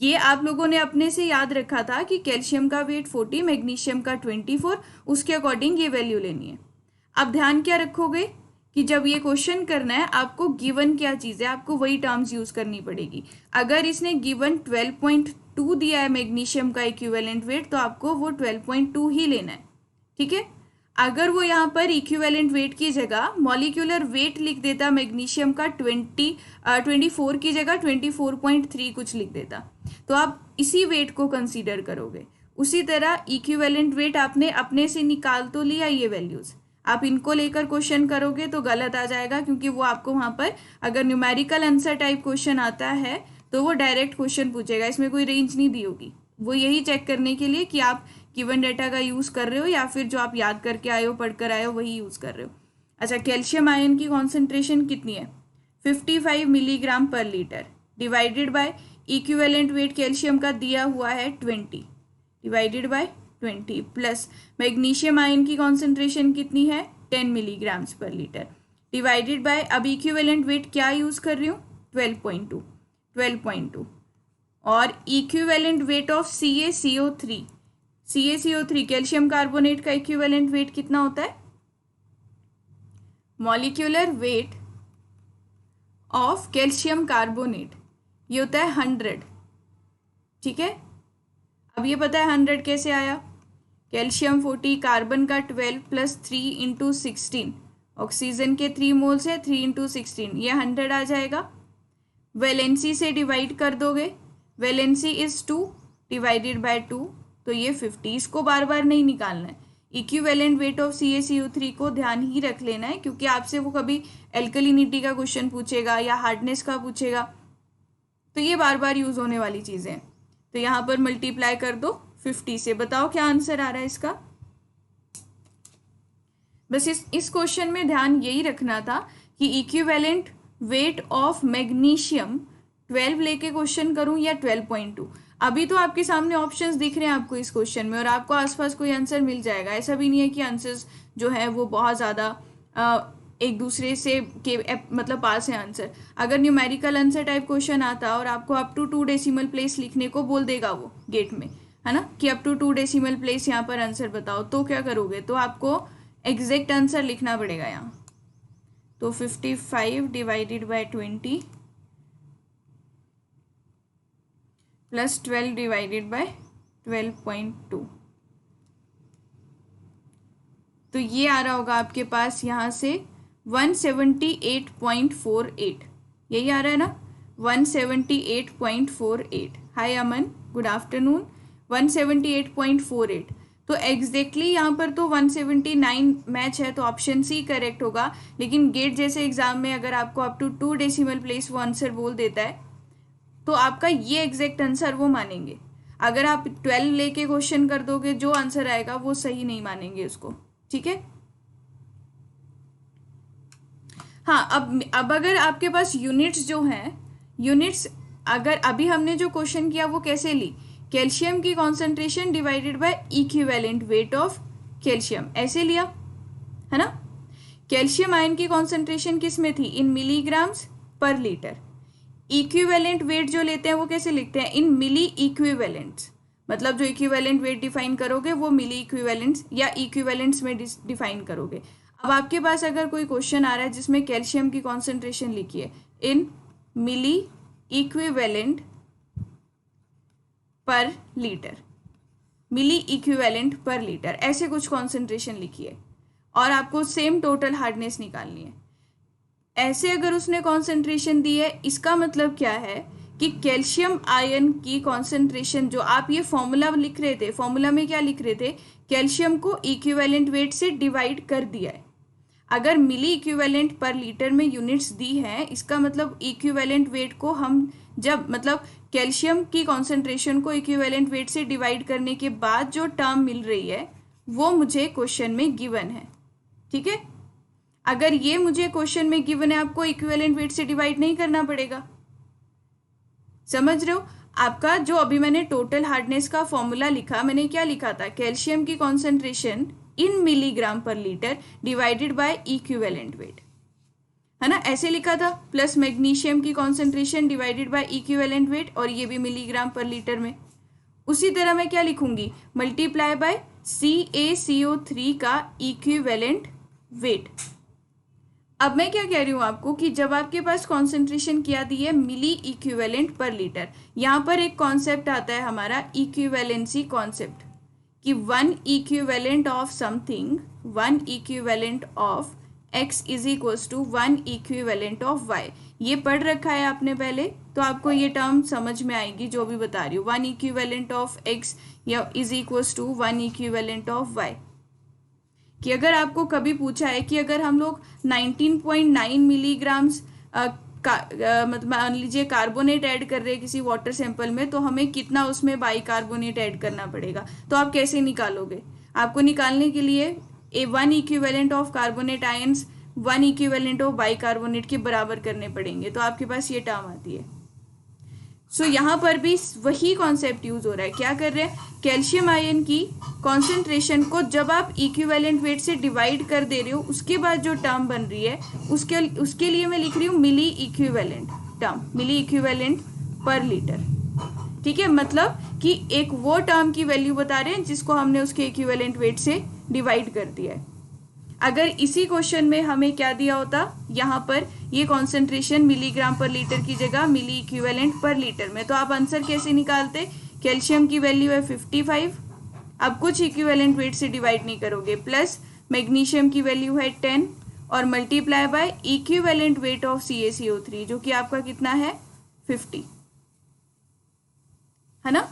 [SPEAKER 1] ये आप लोगों ने अपने से याद रखा था कि कैल्शियम का वेट 40, मैग्नीशियम का 24, उसके अकॉर्डिंग ये वैल्यू लेनी है। अब ध्यान क्या रखोगे कि जब ये क्वेश्चन करना है आपको गिवन क्या चीज़ है, आपको वही टर्म्स यूज़ करनी पड़ेगी। अगर इसने गिवन 12.2 दिया है मैग्नीशियम का इक्विवेलेंट वेट, तो आपको वो 12.2 ही लेना है। ठीक है, अगर वो यहाँ पर इक्विवेलेंट वेट की जगह मॉलिक्यूलर वेट लिख देता मैग्नीशियम का 24 की जगह 24.3 कुछ लिख देता, तो आप इसी वेट को कंसीडर करोगे। उसी तरह इक्विवेलेंट वेट आपने अपने से निकाल तो लिया, ये वैल्यूज़ आप इनको लेकर क्वेश्चन करोगे तो गलत आ जाएगा, क्योंकि वो आपको वहाँ पर अगर न्यूमेरिकल आंसर टाइप क्वेश्चन आता है तो वो डायरेक्ट क्वेश्चन पूछेगा, इसमें कोई रेंज नहीं दी होगी। वो यही चेक करने के लिए कि आप गिवन डेटा का यूज़ कर रहे हो या फिर जो आप याद करके आए हो, पढ़ कर आए हो, वही यूज़ कर रहे हो। अच्छा, कैल्शियम आयन की कॉन्सेंट्रेशन कितनी है, 55 milligram per litre, divided bye equivalent wait calcium का दिया हुआ है 20, divided by 20, plus magnesium ion की कॉन्सेंट्रेशन कितनी है, 10 milligrams per litre, divided bye, अब इक्विवेलेंट वेट क्या यूज कर रही हूँ, 12.2 और equivalent weight of CaCO3, calcium carbonate का इक्विवेलेंट वेट कितना होता है, molecular weight of calcium carbonate ये होता है 100, ठीक है। अब ये पता है 100 कैसे आया, कैल्शियम 40, कार्बन का 12 प्लस 3 इंटू 16, ऑक्सीजन के 3 मोल्स है, 3 इंटू 16 ये 100 आ जाएगा। वैलेंसी से डिवाइड कर दोगे, वैलेंसी इज 2 डिवाइडेड बाय 2 तो ये 50, इसको बार बार नहीं निकालना है। इक्विवेलेंट वेट ऑफ CaCO3 को ध्यान ही रख लेना है, क्योंकि आपसे वो कभी एल्कलिनिटी का क्वेश्चन पूछेगा या हार्डनेस का पूछेगा, तो ये बार बार यूज होने वाली चीजें। तो यहाँ पर मल्टीप्लाई कर दो 50 से, बताओ क्या आंसर आ रहा है इसका। बस इस क्वेश्चन में ध्यान यही रखना था कि इक्विवेलेंट वेट ऑफ मैग्नीशियम 12 लेके क्वेश्चन करूं या 12.2। अभी तो आपके सामने ऑप्शंस दिख रहे हैं आपको इस क्वेश्चन में और आपको आसपास कोई आंसर मिल जाएगा। ऐसा भी नहीं है कि आंसर्स जो है वो बहुत ज़्यादा एक दूसरे से के मतलब पास है आंसर। अगर न्यूमेरिकल आंसर टाइप क्वेश्चन आता और आपको अप टू 2 डेसिमल प्लेस लिखने को बोल देगा वो गेट में, है ना, कि अप टू 2 डेसिमल प्लेस यहाँ पर आंसर बताओ, तो क्या करोगे, तो आपको एग्जैक्ट आंसर लिखना पड़ेगा यहाँ। तो 55 divided by 20 plus 12 divided by 12.2, तो ये आ रहा होगा आपके पास यहाँ से 178.48, यही आ रहा है ना, 178.48। हाय अमन, गुड आफ्टरनून। 178.48, तो एग्जैक्टली यहाँ पर तो 179 मैच है, तो ऑप्शन सी करेक्ट होगा। लेकिन गेट जैसे एग्जाम में अगर आपको अप टू 2 डेसिमल प्लेस वो आंसर बोल देता है तो आपका ये एग्जैक्ट आंसर वो मानेंगे। अगर आप 12 लेके क्वेश्चन कर दोगे, जो आंसर आएगा वो सही नहीं मानेंगे उसको, ठीक है। हाँ, अब अगर आपके पास यूनिट्स जो हैं, यूनिट्स अगर अभी हमने जो क्वेश्चन किया वो कैसे ली, कैल्शियम की concentration divided by equivalent weight of calcium, ऐसे लिया है ना। कैल्शियम आयन की कॉन्सेंट्रेशन किस में थी, इन milligrams per litre. Equivalent weight जो लेते हैं वो कैसे लिखते हैं, इन मिली इक्विवेलेंट्स, मतलब जो इक्विवेलेंट वेट डिफाइन करोगे वो मिली इक्विवेलेंट्स या इक्विवेलेंट्स में डिफाइन करोगे। अब आपके पास अगर कोई क्वेश्चन आ रहा है जिसमें कैल्शियम की कॉन्सेंट्रेशन लिखी है इन मिली इक्विवेलेंट पर लीटर, मिली इक्विवेलेंट पर लीटर, ऐसे कुछ कॉन्सेंट्रेशन लिखी है और आपको सेम टोटल हार्डनेस निकालनी है। ऐसे अगर उसने कॉन्सेंट्रेशन दी है, इसका मतलब क्या है कि कैल्शियम आयन की कॉन्सेंट्रेशन, जो आप ये फॉर्मूला लिख रहे थे, फॉर्मूला में क्या लिख रहे थे, कैल्शियम को इक्विवेलेंट वेट से डिवाइड कर दिया है। अगर मिली इक्विवेलेंट पर लीटर में यूनिट्स दी हैं, इसका मतलब इक्विवेलेंट वेट को हम जब मतलब कैल्शियम की कॉन्सेंट्रेशन को इक्विवेलेंट वेट से डिवाइड करने के बाद जो टर्म मिल रही है वो मुझे क्वेश्चन में गिवन है, ठीक है। अगर ये मुझे क्वेश्चन में गिवन है, आपको इक्विवेलेंट वेट से डिवाइड नहीं करना पड़ेगा, समझ रहे हो। आपका जो अभी मैंने टोटल हार्डनेस का फॉर्मूला लिखा, मैंने क्या लिखा था, कैल्शियम की concentration in milligram per litre divided bye equivalent wait, है ना, ऐसे लिखा था। प्लस मैग्नीशियम की concentration divided by equivalent wait, और ये भी मिलीग्राम पर लीटर में। उसी तरह मैं क्या लिखूंगी, मल्टीप्लाई बाय CaCO3 का इक्विवेलेंट वेट। अब मैं क्या कह रही हूँ आपको कि जब आपके पास कॉन्सेंट्रेशन क्या दी है, मिली इक्विवेलेंट पर लीटर, यहाँ पर एक कॉन्सेप्ट आता है हमारा इक्विवेलेंसी कॉन्सेप्ट, कि one equivalent of something, one equivalent of x is equals to one equivalent of y। ये पढ़ रखा है आपने पहले, तो आपको ये टर्म समझ में आएगी जो भी बता रही हूँ। वन इक्विवेलेंट ऑफ x या is equals to one equivalent of y, कि अगर आपको कभी पूछा है कि अगर हम लोग 19.9 मिलीग्राम्स मतलब मान लीजिए कार्बोनेट ऐड कर रहे हैं किसी वाटर सैंपल में, तो हमें कितना उसमें बाइकार्बोनेट ऐड करना पड़ेगा, तो आप कैसे निकालोगे। आपको निकालने के लिए one equivalent of carbonate ions one equivalent of bicarbonate के बराबर करने पड़ेंगे, तो आपके पास ये टर्म आती है। सो यहाँ पर भी वही कॉन्सेप्ट यूज हो रहा है। क्या कर रहे हैं, कैल्शियम आयन की कॉन्सेंट्रेशन को जब आप इक्विवेलेंट वेट से डिवाइड कर दे रहे हो उसके बाद जो टर्म बन रही है उसके लिए मैं लिख रही हूँ मिली इक्विवेलेंट टर्म, मिली इक्विवेलेंट पर लीटर। ठीक है, मतलब कि एक वो टर्म की वैल्यू बता रहे हैं जिसको हमने उसके इक्विवेलेंट वेट से डिवाइड कर दिया है। अगर इसी क्वेश्चन में हमें क्या दिया होता, यहाँ पर ये कॉन्सेंट्रेशन मिलीग्राम पर लीटर की जगह मिली इक्विवेलेंट पर लीटर में, तो आप आंसर कैसे निकालते? कैल्शियम की वैल्यू है 55, अब कुछ इक्विवेलेंट वेट से डिवाइड नहीं करोगे, प्लस मैग्नीशियम की वैल्यू है 10 और multiply by equivalent weight of CaCO3 जो कि आपका कितना है 50, है ना।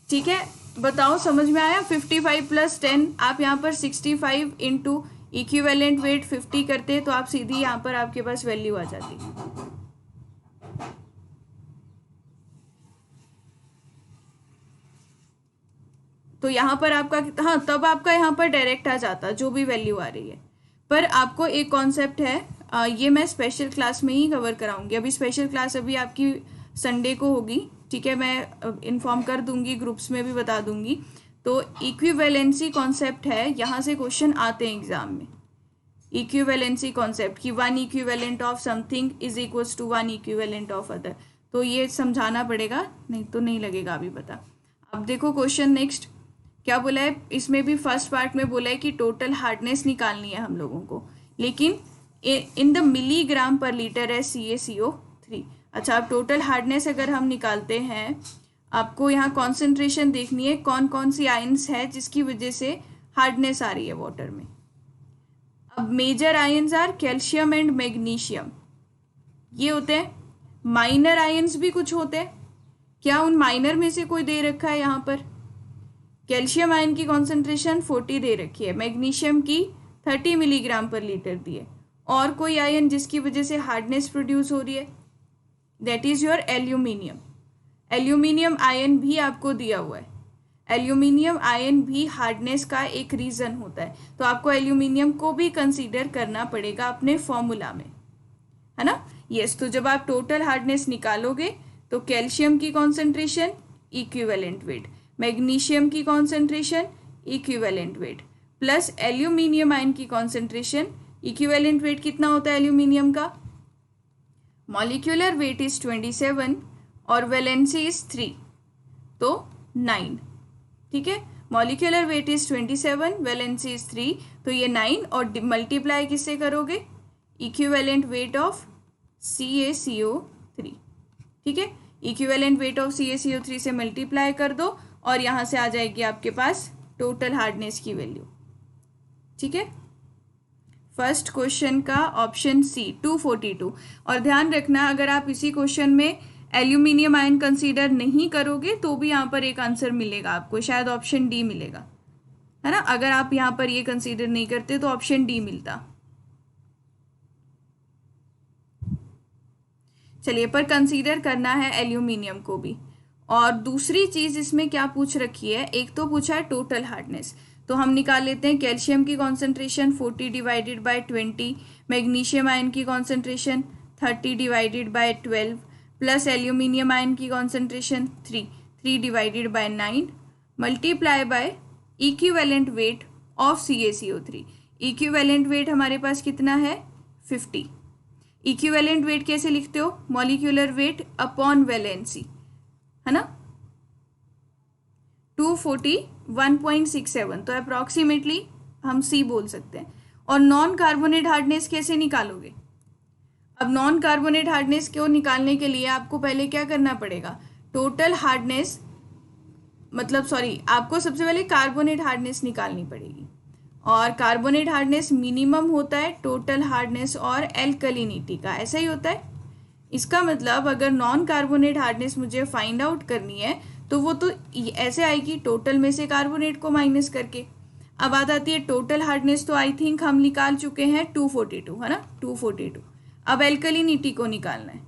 [SPEAKER 1] ठीक है, बताओ समझ में आया? 55 + 10, आप यहाँ पर 65 इंटू इक्विवेलेंट वेट 50 करते तो आप सीधी यहाँ पर आपके पास वैल्यू आ जाती। तो यहाँ पर आपका, हाँ तब आपका यहाँ पर डायरेक्ट आ जाता जो भी वैल्यू आ रही है। पर आपको एक कॉन्सेप्ट है, ये मैं स्पेशल क्लास में ही कवर कराऊंगी। अभी स्पेशल क्लास अभी आपकी संडे को होगी, ठीक है, मैं इन्फॉर्म कर दूंगी, ग्रुप्स में भी बता दूंगी। तो इक्विवेलेंसी कॉन्सेप्ट है, यहाँ से क्वेश्चन आते हैं एग्जाम में। इक्विवेलेंसी कॉन्सेप्ट कि 1 equivalent of something is equals to 1 equivalent of other, तो ये समझाना पड़ेगा, नहीं तो नहीं लगेगा अभी पता। अब देखो क्वेश्चन नेक्स्ट क्या बोला है, इसमें भी फर्स्ट पार्ट में बोला है कि टोटल हार्डनेस निकालनी है हम लोगों को, लेकिन in the milligram per litre है CaCO3। अच्छा, अब टोटल हार्डनेस अगर हम निकालते हैं, आपको यहाँ कॉन्सेंट्रेशन देखनी है कौन कौन सी आयंस है जिसकी वजह से हार्डनेस आ रही है वाटर में। अब major ions are calcium and magnesium, ये होते हैं। माइनर आयंस भी कुछ होते हैं, क्या उन माइनर में से कोई दे रखा है? यहाँ पर कैल्शियम आयन की कॉन्सेंट्रेशन 40 दे रखी है, मैग्नीशियम की 30 मिलीग्राम पर लीटर दी है, और कोई आयन जिसकी वजह से हार्डनेस प्रोड्यूस हो रही है, that is your aluminium. Aluminium ion भी आपको दिया हुआ है, एल्यूमिनियम आयन भी हार्डनेस का एक रीजन होता है, तो आपको एल्यूमिनियम को भी कंसीडर करना पड़ेगा अपने फॉर्मूला में, है ना। यस, तो जब आप टोटल हार्डनेस निकालोगे तो कैल्शियम की कॉन्सेंट्रेशन इक्विवेलेंट वेट, मैग्नीशियम की concentration equivalent weight, plus aluminium ion की कॉन्सेंट्रेशन, इक्विवेलेंट वेट कितना होता है एल्यूमिनियम का? मॉलिक्यूलर वेट इज 27 और वैलेंसी इज 3, तो 9। ठीक है, molecular wait is 27, valency is 3, तो ये 9, और मल्टीप्लाई किससे करोगे? Equivalent weight of CaCO3। ठीक है, इक्विवेलेंट वेट ऑफ CaCO3 से मल्टीप्लाई कर दो और यहाँ से आ जाएगी आपके पास टोटल हार्डनेस की वैल्यू। ठीक है, फर्स्ट क्वेश्चन का ऑप्शन C 242। और ध्यान रखना, अगर आप इसी क्वेश्चन में एल्यूमिनियम आयन कंसीडर नहीं करोगे तो भी यहाँ पर एक आंसर मिलेगा आपको, शायद ऑप्शन D मिलेगा, है ना। अगर आप यहाँ पर ये कंसीडर नहीं करते तो ऑप्शन D मिलता। चलिए, पर कंसीडर करना है एल्यूमिनियम को भी। और दूसरी चीज इसमें क्या पूछ रखी है, एक तो पूछा है टोटल हार्डनेस, तो हम निकाल लेते हैं। कैल्शियम की concentration 40 divided by 20, magnesium ion की concentration 30 divided by 12, plus aluminium ion की concentration 3 divided by 9, multiply by equivalent weight of CaCO3। Equivalent weight हमारे पास कितना है 50। इक्विवेलेंट वेट कैसे लिखते हो? मॉलिक्यूलर वेट अपॉन वैलेंसी, है ना। 241.67, तो अप्रॉक्सीमेटली हम C बोल सकते हैं। और नॉन कार्बोनेट हार्डनेस कैसे निकालोगे? अब नॉन कार्बोनेट हार्डनेस को निकालने के लिए आपको पहले क्या करना पड़ेगा? टोटल हार्डनेस, मतलब सॉरी, आपको सबसे पहले कार्बोनेट हार्डनेस निकालनी पड़ेगी, और कार्बोनेट हार्डनेस मिनिमम होता है टोटल हार्डनेस और एल्कलिनिटी का, ऐसा ही होता है। इसका मतलब अगर नॉन कार्बोनेट हार्डनेस मुझे फाइंड आउट करनी है तो वो तो ऐसे आएगी, टोटल में से कार्बोनेट को माइनस करके। अब बात आती है टोटल हार्डनेस, तो आई थिंक हम निकाल चुके हैं 242, है ना, 242। अब एल्कलिनिटी को निकालना है।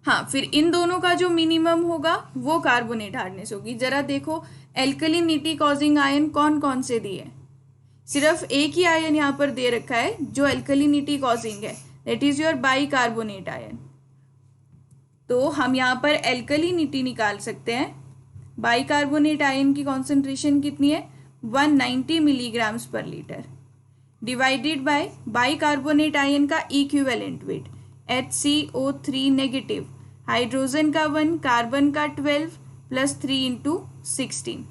[SPEAKER 1] हाँ, फिर इन दोनों का जो मिनिमम होगा वो कार्बोनेट हार्डनेस होगी। जरा देखो, एल्कलिनिटी कॉजिंग आयन कौन कौन से दिए? सिर्फ एक ही आयन यहाँ पर दे रखा है जो एल्कलिनिटी कॉजिंग है, that is your bicarbonate ion. तो हम यहाँ पर एल्कलिनिटी निकाल सकते हैं। बाइकार्बोनेट आयन की कॉन्सेंट्रेशन कितनी है, 190 milligrams per litre, divided by bicarbonate ion का equivalent weight HCO3 negative, hydrogen का 1, कार्बन का 12 प्लस 3 इंटू 16,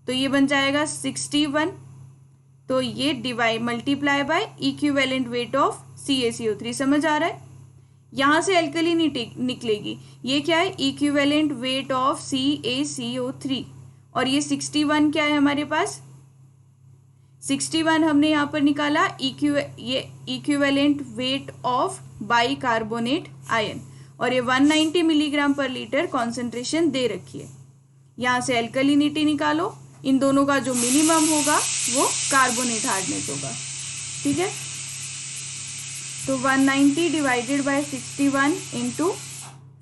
[SPEAKER 1] तो ये बन जाएगा 61। तो ये divide multiply by equivalent weight of CaCO3, समझ आ रहा है। यहाँ से एल्कलिनिटी निकलेगी, ये क्या है, इक्विवेलेंट वेट ऑफ CaCO3, और ये 61 क्या है हमारे पास, 61 हमने यहाँ पर निकाला ये equivalent weight of bicarbonate ion, और ये 190 मिलीग्राम पर लीटर कॉन्सेंट्रेशन दे रखी है। यहाँ से एल्कलिनिटी निकालो, इन दोनों का जो मिनिमम होगा वो कार्बोनेट हार्डनेस होगा, ठीक है। तो 190 डिवाइडेड बाय 61 इंटू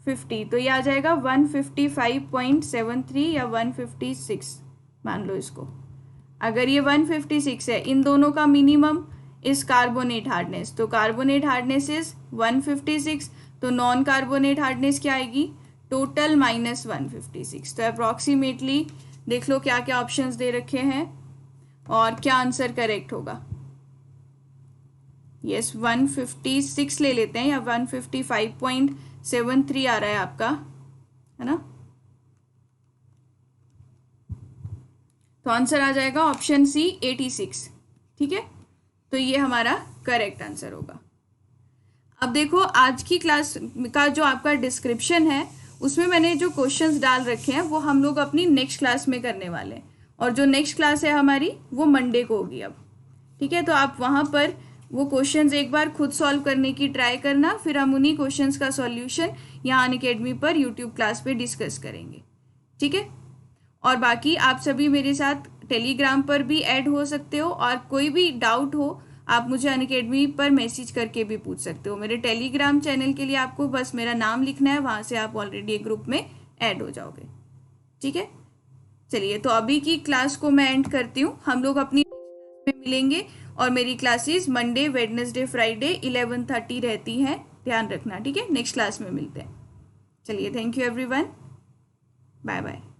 [SPEAKER 1] 50, तो ये आ जाएगा 155.73 या 156 मान लो इसको। अगर ये 156 है, इन दोनों का मिनिमम इस कार्बोनेट हार्डनेस, तो कार्बोनेट हार्डनेस इज 156, तो नॉन कार्बोनेट हार्डनेस क्या आएगी, टोटल माइनस 156। तो अप्रॉक्सीमेटली देख लो क्या क्या ऑप्शंस दे रखे हैं और क्या आंसर करेक्ट होगा। यस 156 ले लेते हैं, या 155.73 आ रहा है आपका, है ना। तो आंसर आ जाएगा ऑप्शन सी 86, ठीक है। तो ये हमारा करेक्ट आंसर होगा। अब देखो आज की क्लास का जो आपका डिस्क्रिप्शन है उसमें मैंने जो क्वेश्चंस डाल रखे हैं वो हम लोग अपनी नेक्स्ट क्लास में करने वाले हैं, और जो नेक्स्ट क्लास है हमारी वो मंडे को होगी अब, ठीक है। तो आप वहाँ पर वो क्वेश्चंस एक बार खुद सॉल्व करने की ट्राई करना, फिर हम उन्हीं क्वेश्चंस का सॉल्यूशन यहाँ अनअकैडमी पर यूट्यूब क्लास पे डिस्कस करेंगे, ठीक है। और बाकी आप सभी मेरे साथ टेलीग्राम पर भी ऐड हो सकते हो, और कोई भी डाउट हो आप मुझे अनअकैडमी पर मैसेज करके भी पूछ सकते हो। मेरे टेलीग्राम चैनल के लिए आपको बस मेरा नाम लिखना है, वहाँ से आप ऑलरेडी एक ग्रुप में ऐड हो जाओगे, ठीक है। चलिए तो अभी की क्लास को मैं एंड करती हूँ, हम लोग अपनी क्लास में मिलेंगे, और मेरी क्लासेस मंडे वेडनेसडे फ्राइडे 11:30 रहती हैं, ध्यान रखना, ठीक है। नेक्स्ट क्लास में मिलते हैं। चलिए, thank you everyone, bye bye.